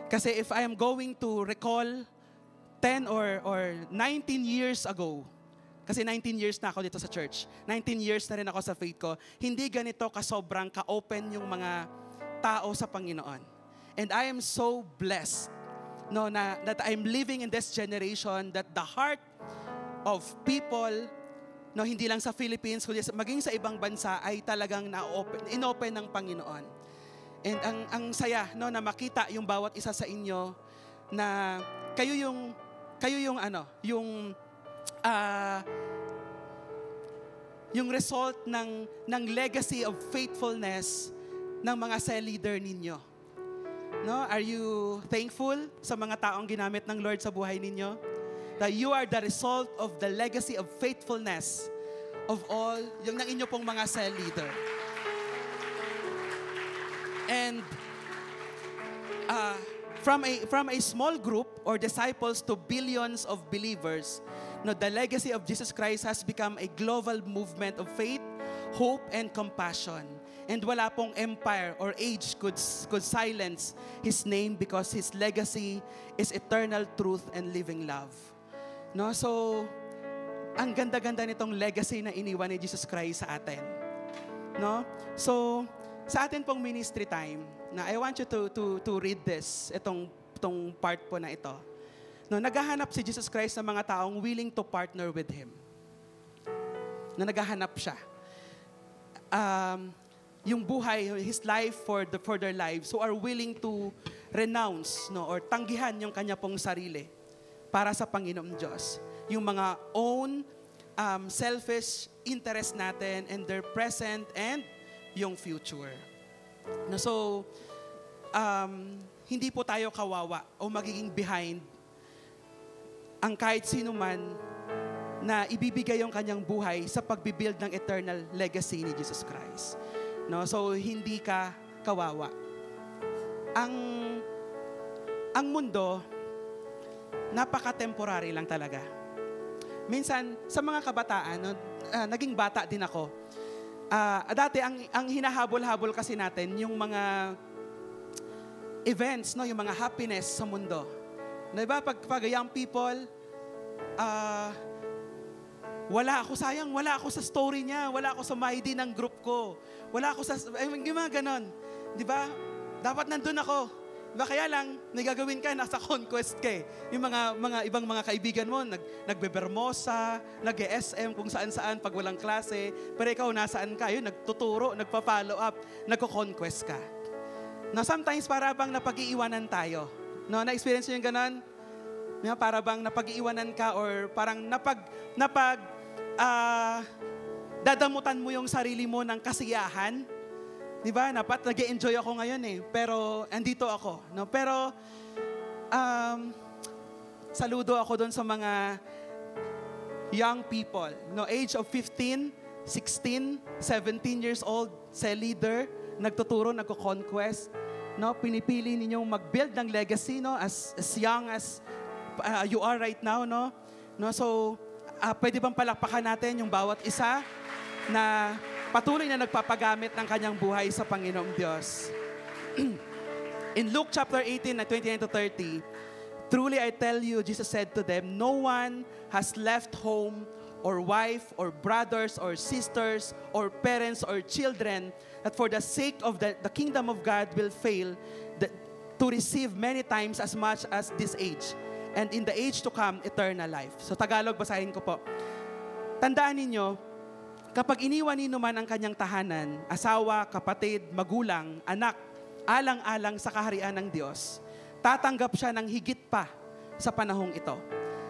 Kasi if I am going to recall 10 or 19 years ago, kasi 19 years na ako dito sa church, 19 years na rin ako sa faith ko, hindi ganito kasobrang ka-open yung mga tao sa Panginoon. And I am so blessed that I'm living in this generation, that the heart of people, hindi lang sa Philippines, kundi maging sa ibang bansa, ay talagang inopen ng Panginoon. And ang saya na makita yung bawat isa sa inyo na kayo yung result ng legacy of faithfulness ng mga cell leader ninyo. No? Are you thankful sa mga taong ginamit ng Lord sa buhay ninyo? That you are the result of the legacy of faithfulness of all yung ng inyo pong mga cell leader. And from a small group or disciples to billions of believers, the legacy of Jesus Christ has become a global movement of faith, hope, and compassion. And wala pong empire or age could silence His name, because His legacy is eternal truth and living love. No? So, ang ganda-ganda nitong legacy na iniwan ni Jesus Christ sa atin. No? So, sa atin pong ministry time, I want you to read this, itong part po na ito. No, naghahanap si Jesus Christ ng mga taong willing to partner with Him. Naghahanap siya. Yung buhay, His life for their lives, who are willing to renounce or tanggihan yung kanya pong sarili para sa Panginoong Diyos. Yung mga own selfish interest natin and their present and yung future. So, hindi po tayo kawawa o magiging behind ang kahit sino man na ibibigay yung kanyang buhay sa pagbibuild ng eternal legacy ni Jesus Christ. No? So, hindi ka kawawa. Ang mundo, napaka-temporary lang talaga. Minsan, sa mga kabataan, naging bata din ako. Dati, ang hinahabol-habol kasi natin, yung mga events, yung mga happiness sa mundo. Diba, pag young people, wala ako sa story niya, wala ako sa ID ng group ko, wala ako sa, mga ganon. Diba? Dapat nandun ako. Diba, kaya lang, nagagawin ka, nasa conquest ka. Yung mga ibang mga kaibigan mo, nagbebermosa, nag-SM kung saan-saan pag walang klase, pero ikaw nasaan ka, yun, nagtuturo, nagpa-follow up, nagko-conquest ka. No, sometimes para bang napag-iiwanan tayo. No, na-experience nyo yung ganon? Para bang napag-iiwanan ka or parang dadamutan mo yung sarili mo ng kasiyahan. Diba? Dapat nag-enjoy ako ngayon pero andito ako. No? Pero saludo ako doon sa mga young people. No? Age of 15, 16, 17 years old, cell leader, nagtuturo, nagko-conquest. No? Pinipili ninyong mag-build ng legacy as young as you are right now. No? So, pwede bang palakpakan natin yung bawat isa na patuloy na nagpapagamit ng kanyang buhay sa Panginoong Diyos. In Luke chapter 18, 29 to 30, truly I tell you, Jesus said to them, no one has left home or wife or brothers or sisters or parents or children that for the sake of the kingdom of God will fail to receive many times as much as this age, and in the age to come, eternal life. So Tagalog, basahin ko po. Tandaan ninyo, kapag iniwan ni naman ang kanyang tahanan, asawa, kapatid, magulang, anak, alang-alang sa kaharian ng Diyos, tatanggap siya ng higit pa sa panahong ito.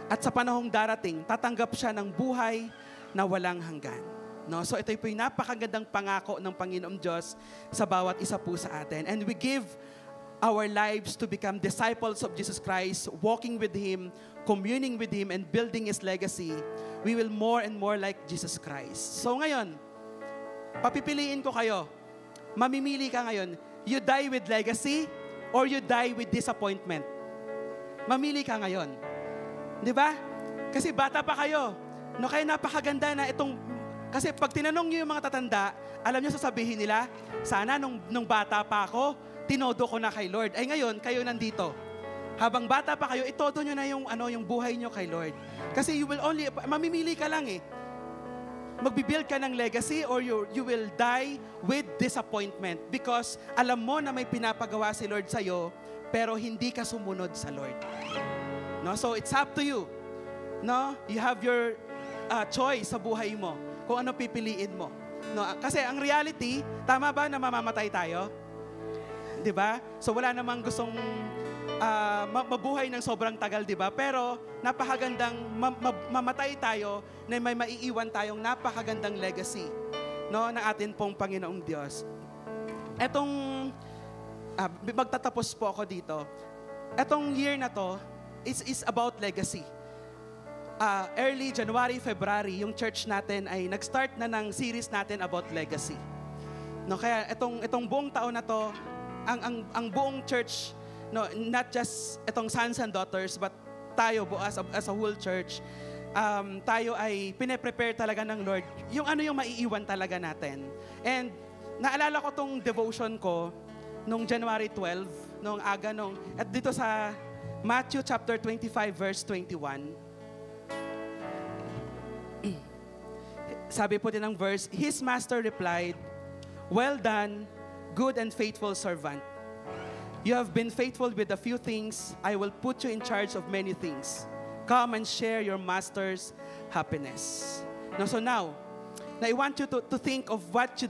At sa panahong darating, tatanggap siya ng buhay na walang hanggan. No? So ito po yung napakagandang pangako ng Panginoong Diyos sa bawat isa po sa atin. And we give our lives to become disciples of Jesus Christ, walking with Him, communing with Him, and building His legacy. We will more and more like Jesus Christ. So ngayon, papipiliin ko kayo. Mamimili ka ngayon. You die with legacy or you die with disappointment. Mamili ka ngayon. Di ba? Kasi bata pa kayo. No, kaya napakaganda na itong Kasi pag tinanong niyo yung mga tatanda, alam niyo sasabihin nila, sana nung bata pa ako, tinodo ko na kay Lord. Ay ngayon, kayo nandito. Habang bata pa kayo, itodo nyo na yung buhay nyo kay Lord. Kasi mamimili ka lang eh. Magbibuild ka ng legacy or you will die with disappointment because alam mo na may pinapagawa si Lord sa'yo, pero hindi ka sumunod sa Lord. No? So it's up to you. No? You have your choice sa buhay mo kung ano pipiliin mo. No? Kasi ang reality, tama ba na mamamatay tayo? 'Di ba? So wala namang gustong mabuhay ng sobrang tagal, 'di ba? Pero napakagandang mamatay tayo na may maiiwan tayong napakagandang legacy, no, ng atin pong Panginoong Diyos. Etong magtatapos po ako dito. Etong year na to is about legacy. Early January, February, yung church natin ay nag-start na ng series natin about legacy. No, kaya itong buong taon na to, ang buong church, no, not just itong sons and daughters, but tayo as a whole church, tayo ay pine-prepare talaga ng Lord yung maiiwan talaga natin. And naalala ko tong devotion ko nung January 12, at dito sa Matthew chapter 25 verse 21. Sabi po din ng verse, His master replied, "Well done, good and faithful servant. You have been faithful with a few things. I will put you in charge of many things. Come and share your master's happiness." No, so now, I want you to think of what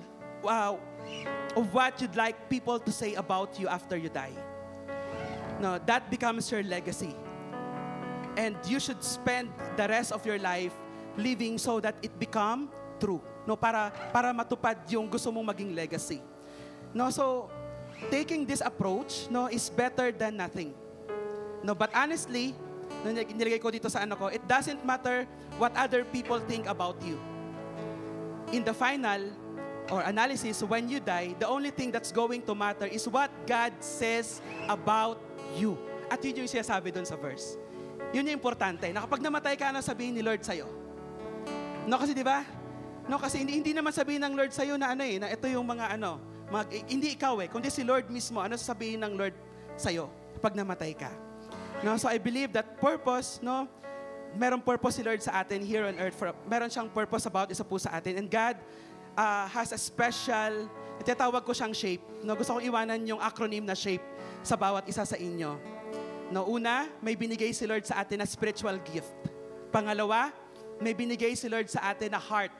you'd like people to say about you after you die. No, that becomes your legacy. And you should spend the rest of your life living so that it become true. No, para matupad yung gusto mong maging legacy. No, so taking this approach, no, is better than nothing. No, but honestly, nilagay ko dito sa it doesn't matter what other people think about you. In the final or analysis, when you die, the only thing that's going to matter is what God says about you. At yun yung sinasabi doon sa verse. Yun yung importante. Na kapag namatay ka, sabihin ni Lord sa'yo? No, kasi di ba? No, kasi hindi naman sabihin ng Lord sa'yo na na ito yung mga hindi ikaw kundi si Lord mismo, sasabihin ng Lord sa'yo pag namatay ka. No, so I believe that purpose, no, merong purpose si Lord sa atin here on earth. Meron siyang purpose about isa po sa atin. And God has a special, tinatawag ko siyang shape. No, gusto kong iwanan yung acronym na shape sa bawat isa sa inyo. No, una, may binigay si Lord sa atin na spiritual gift. Pangalawa, may binigay si Lord sa atin na heart.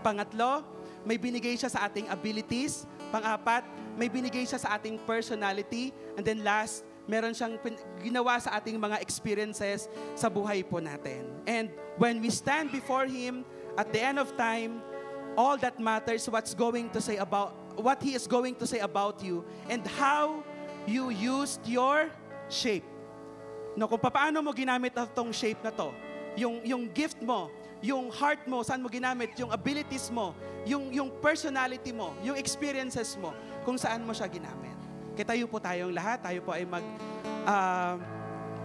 Pangatlo, may binigay siya sa ating abilities. Pang-apat, may binigay siya sa ating personality. And then last, meron siyang ginawa sa ating mga experiences sa buhay po natin. And when we stand before Him at the end of time, all that matters what He is going to say about you and how you used your shape. No, kung paano mo ginamit itong shape na to, yung gift mo, yung heart mo, saan mo ginamit, yung abilities mo, yung personality mo, yung experiences mo, kung saan mo siya ginamit. Kaya tayo po tayong lahat, tayo po ay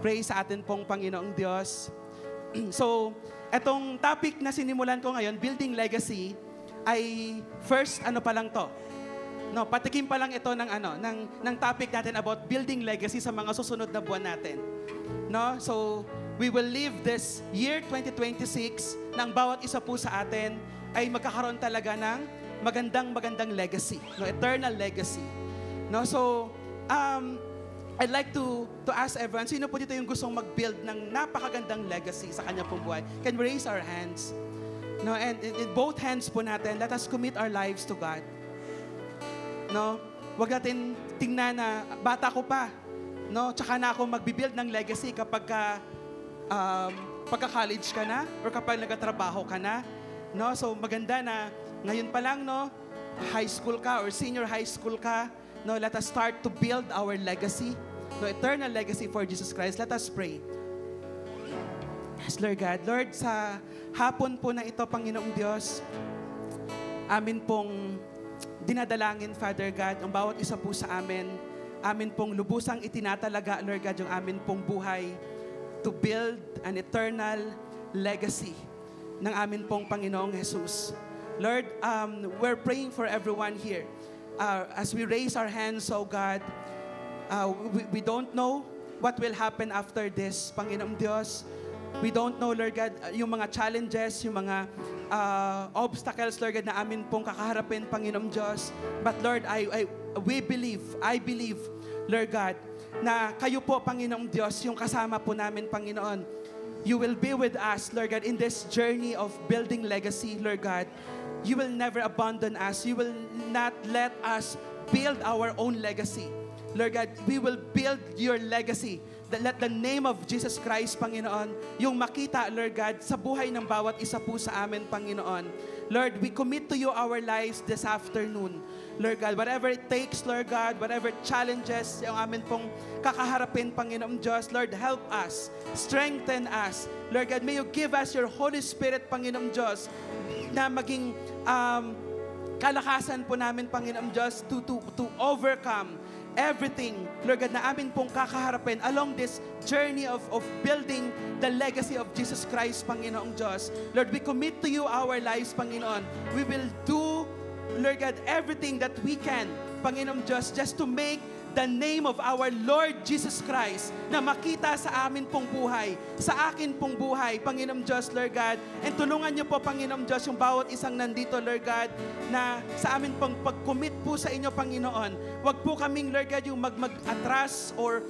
pray sa atin pong Panginoong Diyos. So, etong topic na sinimulan ko ngayon, building legacy, ay first pa lang to. No, patikim pa lang ito ng topic natin about building legacy sa mga susunod na buwan natin. No? So, we will live this year 2026 nang bawat isa po sa atin ay magkakaroon talaga ng magandang legacy, no, eternal legacy. No, so I'd like to ask everyone, sino po dito yung gustong mag-build ng napakagandang legacy sa kanya pong buhay? Can we raise our hands? No, and in both hands po natin, let us commit our lives to God. No, wag natin tingnan na bata ko pa. No, tsaka na ako magbi-build ng legacy kapag pagka-college ka na or kapag nagtatrabaho ka na. No, so maganda na ngayon pa lang, no, high school ka or senior high school ka, no, let us start to build our legacy, no, eternal legacy for Jesus Christ. Let us pray. Yes, Lord God. Lord, sa hapon po na ito, Panginoong Diyos, amin pong dinadalangin, Father God, ang bawat isa po sa amin pong lubusang itinatalaga, Lord God, yung amin pong buhay to build an eternal legacy ng amin pong Panginoong Jesus. Lord, we're praying for everyone here. As we raise our hands, oh God, we don't know what will happen after this, Panginoong Diyos. We don't know, Lord God, yung mga challenges, yung mga obstacles, Lord God, na amin pong kakaharapin, Panginoong Diyos. But Lord, I believe, Lord God, na kayo po, Panginoong Diyos, yung kasama po namin, Panginoon. You will be with us, Lord God, in this journey of building legacy, Lord God. You will never abandon us. You will not let us build our own legacy. Lord God, we will build your legacy. Let the name of Jesus Christ, Panginoon, yung makita, Lord God, sa buhay ng bawat isa po sa amin, Panginoon. Lord, we commit to you our lives this afternoon. Lord God, whatever it takes, Lord God, whatever challenges yung amin pong kakaharapin, Panginoong Diyos, Lord, help us, strengthen us. Lord God, may you give us your Holy Spirit, Panginoong Diyos, na maging kalakasan po namin, Panginoong Diyos, to overcome everything, Lord God, na amin pong kakaharapin along this journey of building the legacy of Jesus Christ, Panginoong Diyos. Lord, we commit to you our lives, Panginoon. We will do, Lord God, everything that we can, Panginoong Diyos, just to make the name of our Lord Jesus Christ na makita sa amin pong buhay, sa akin pong buhay, Panginoong Diyos, Lord God. And tulungan niyo po, Panginoong Diyos, yung bawat isang nandito, Lord God, na sa amin pong pag-commit po sa inyo, Panginoon. Huwag po kaming, Lord God, yung mag-atras or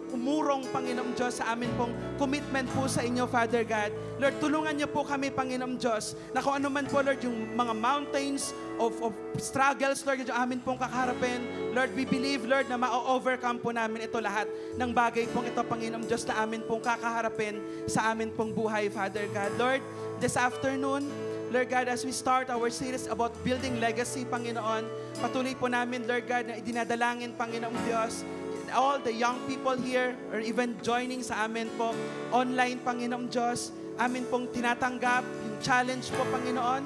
umurong, Panginoong Diyos, sa amin pong commitment po sa inyo, Father God. Lord, tulungan niyo po kami, Panginoong Diyos, na kung ano man po, Lord, yung mga mountains of struggles, Lord, yung amin pong kakaharapin. Lord, we believe, Lord, na ma-overcome po namin ito lahat ng bagay pong ito, Panginoong Diyos, na amin pong kakaharapin sa amin pong buhay, Father God. Lord, this afternoon, Lord God, as we start our series about building legacy, Panginoon, patuloy po namin, Lord God, na idinadalangin, Panginoong Diyos, all the young people here, or even joining sa amin po, online, Panginoong Diyos, amin pong tinatanggap yung challenge po, Panginoon,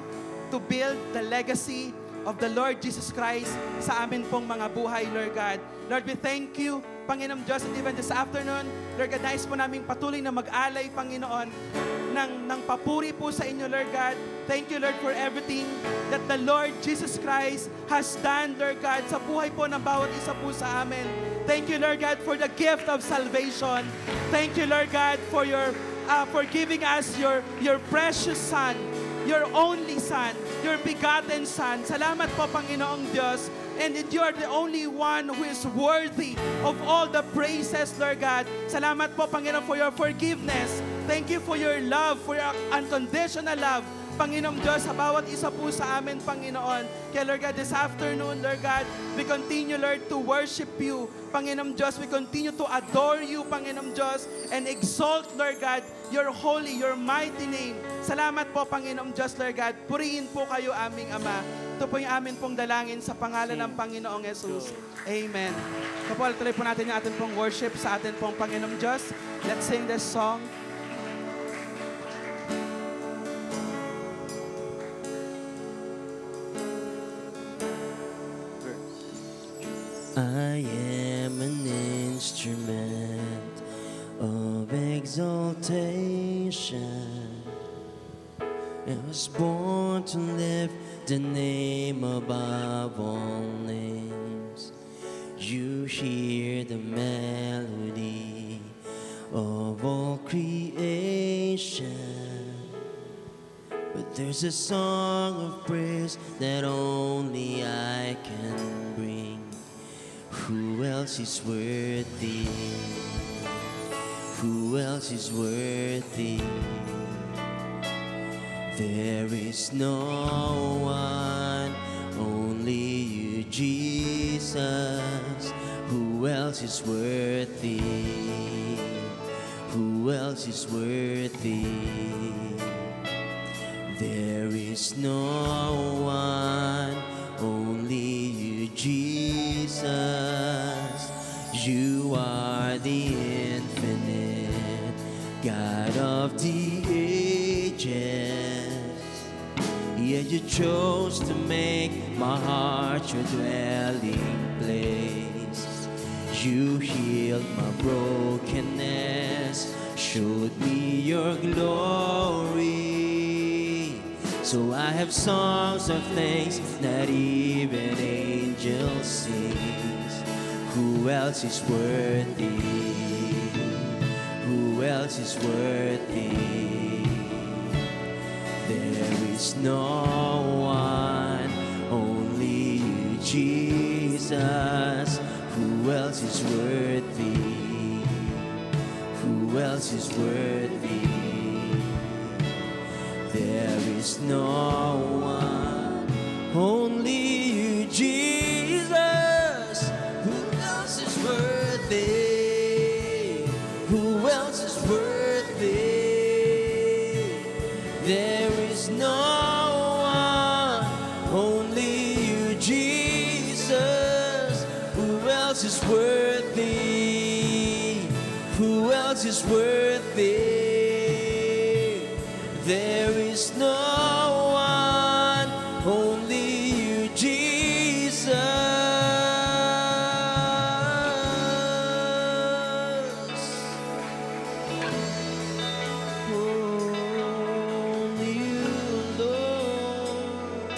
to build the legacy of the Lord Jesus Christ sa amin pong mga buhay, Lord God. Lord, we thank you, Panginoong Diyos, and even this afternoon, Lord God, nais po namin patuloy na mag-alay, Panginoon, ng papuri po sa inyo, Lord God. Thank you, Lord, for everything that the Lord Jesus Christ has done, Lord God, sa buhay po ng bawat isa po sa amin. Thank you, Lord God, for the gift of salvation. Thank you, Lord God, for for giving us your precious Son, your only Son, your begotten Son. Salamat po, Panginoong Diyos. And you are the only one who is worthy of all the praises, Lord God. Salamat po, Panginoon, for your forgiveness. Thank you for your love, for your unconditional love, Panginoong Diyos, sa bawat isa po sa amin, Panginoon. Kaya, Lord God, this afternoon, Lord God, we continue, Lord, to worship you, Panginoong Diyos. We continue to adore you, Panginoong Diyos, and exalt, Lord God, your holy, your mighty name. Salamat po, Panginoong Diyos, Lord God. Purihin po kayo, aming Ama. Ito po yung amin pong dalangin sa pangalan ng Panginoong Jesus. Amen. So po, tuloy po natin yung atin pong worship sa atin pong Panginoong Diyos. Let's sing this song. I am an instrument of exaltation. I was born to lift the name above all names. You hear the melody of all creation. But there's a song of praise that only I can bring. Who else is worthy? Who else is worthy? There is no one, only you, Jesus. Who else is worthy? Who else is worthy? There is no one, only you, Jesus. You are the infinite God of the ages. Yet you chose to make my heart your dwelling place. You healed my brokenness, showed me your glory. So I have songs of thanks that even angels sing. Who else is worthy? Who else is worthy? There is no one, only you, Jesus. Who else is worthy? Who else is worthy? There is no one, only you, Jesus. Who else is worthy? Who else is worthy? There is no one, only you, Jesus. Who else is worthy? Who else is worthy? There is no one, only you, Jesus. Only you, Lord.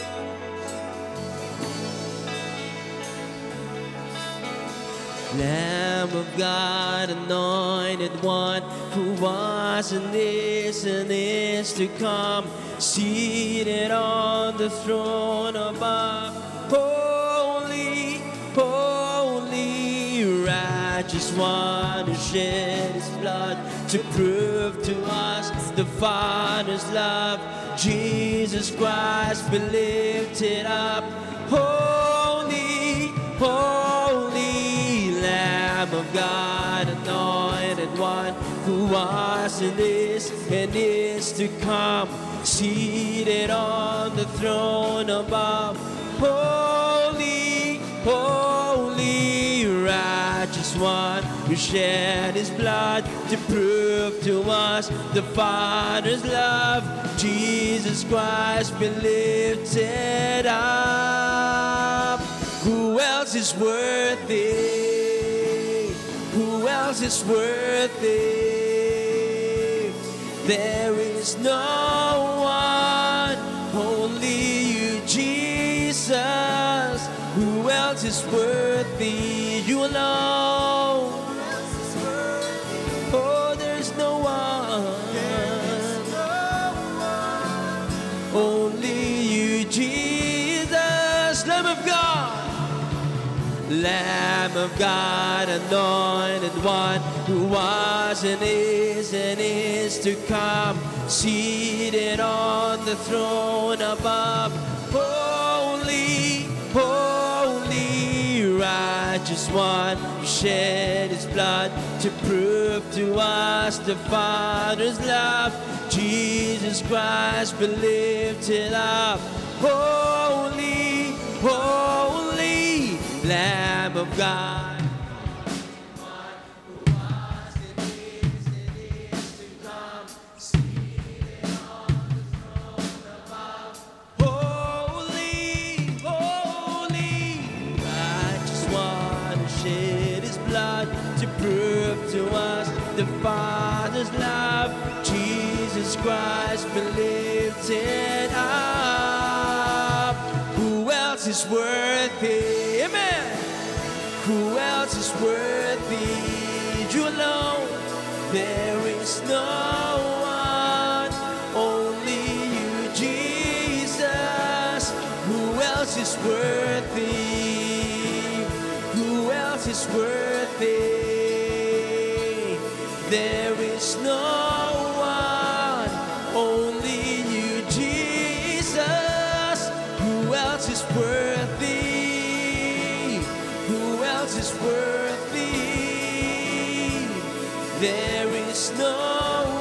Lamb of God, anointed one, who was and is to come, seated on the throne above. Holy, holy, righteous one, who shed his blood to prove to us the Father's love. Jesus Christ, be lifted up. Holy, holy, Lamb of God, anointed one, who was and is to come, seated on the throne above. Holy, holy, righteous one, who shed his blood to prove to us the Father's love. Jesus Christ, be lifted up. Who else is worthy? Who else is worthy? There is no one, only you, Jesus. Who else is worthy? You alone. Oh, there's no one, only you, Jesus. Lamb of God, Lamb of God, anointed one, who was and is to come, seated on the throne above. Holy, holy, righteous one, who shed his blood to prove to us the Father's love. Jesus Christ, be lifted up. Holy, holy, Lamb of God. Prove to us the Father's love. Jesus Christ, be lifted up. Who else is worthy? Amen. Who else is worthy? You alone. There is no one, only you, Jesus. Who else is worthy? Who else is worthy? There is no one, only you, Jesus. Who else is worthy? Who else is worthy? There is no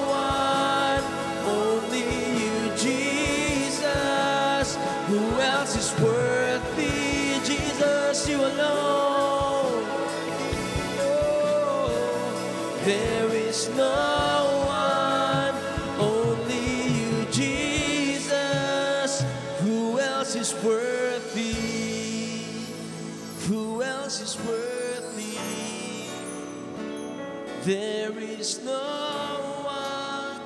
one, only you, Jesus. Who else is worthy? Jesus, you alone. There is no one, only you, Jesus. Who else is worthy? Who else is worthy? There is no one,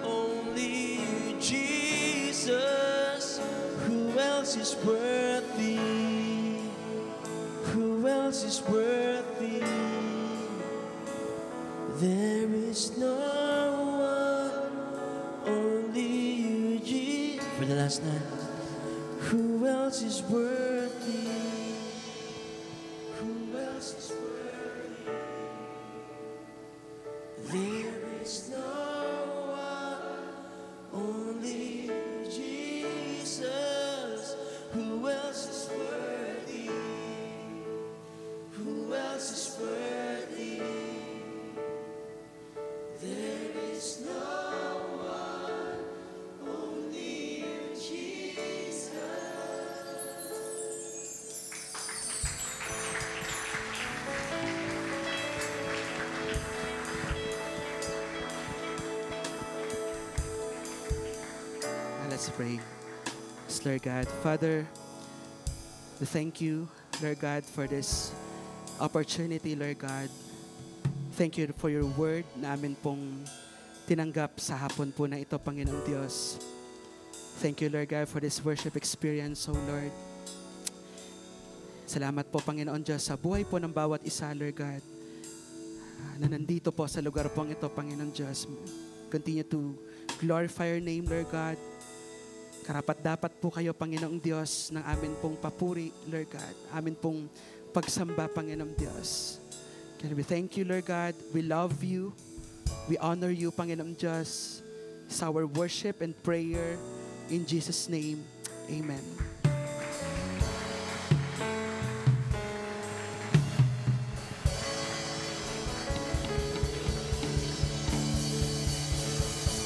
only you, Jesus. else is worthy? Who else is worthy? There is no one, only you, Jesus. For the last night. Who else is worthy? Who else is worthy? There is no one, only you, Jesus. Who else is worthy? Who else is worthy? There is no one, only you, Jesus. Let's pray. Yes, Lord God. Father, we thank you, Lord God, for this opportunity, Lord God. Thank you for your word na amin pong tinanggap sa hapon po na ito, Panginoong Diyos. Thank you, Lord God, for this worship experience, oh Lord. Salamat po, Panginoon Diyos, sa buhay po ng bawat isa, Lord God, na nandito po sa lugar pong ito, Panginoon Diyos. Continue to glorify your name, Lord God. Karapat-dapat po kayo, Panginoong Diyos, ng amin pong papuri, Lord God. Amin pong pagsamba, Panginoong Diyos. Can we thank you, Lord God. We love you. We honor you, Panginoong Diyos. It's our worship and prayer in Jesus' name. Amen.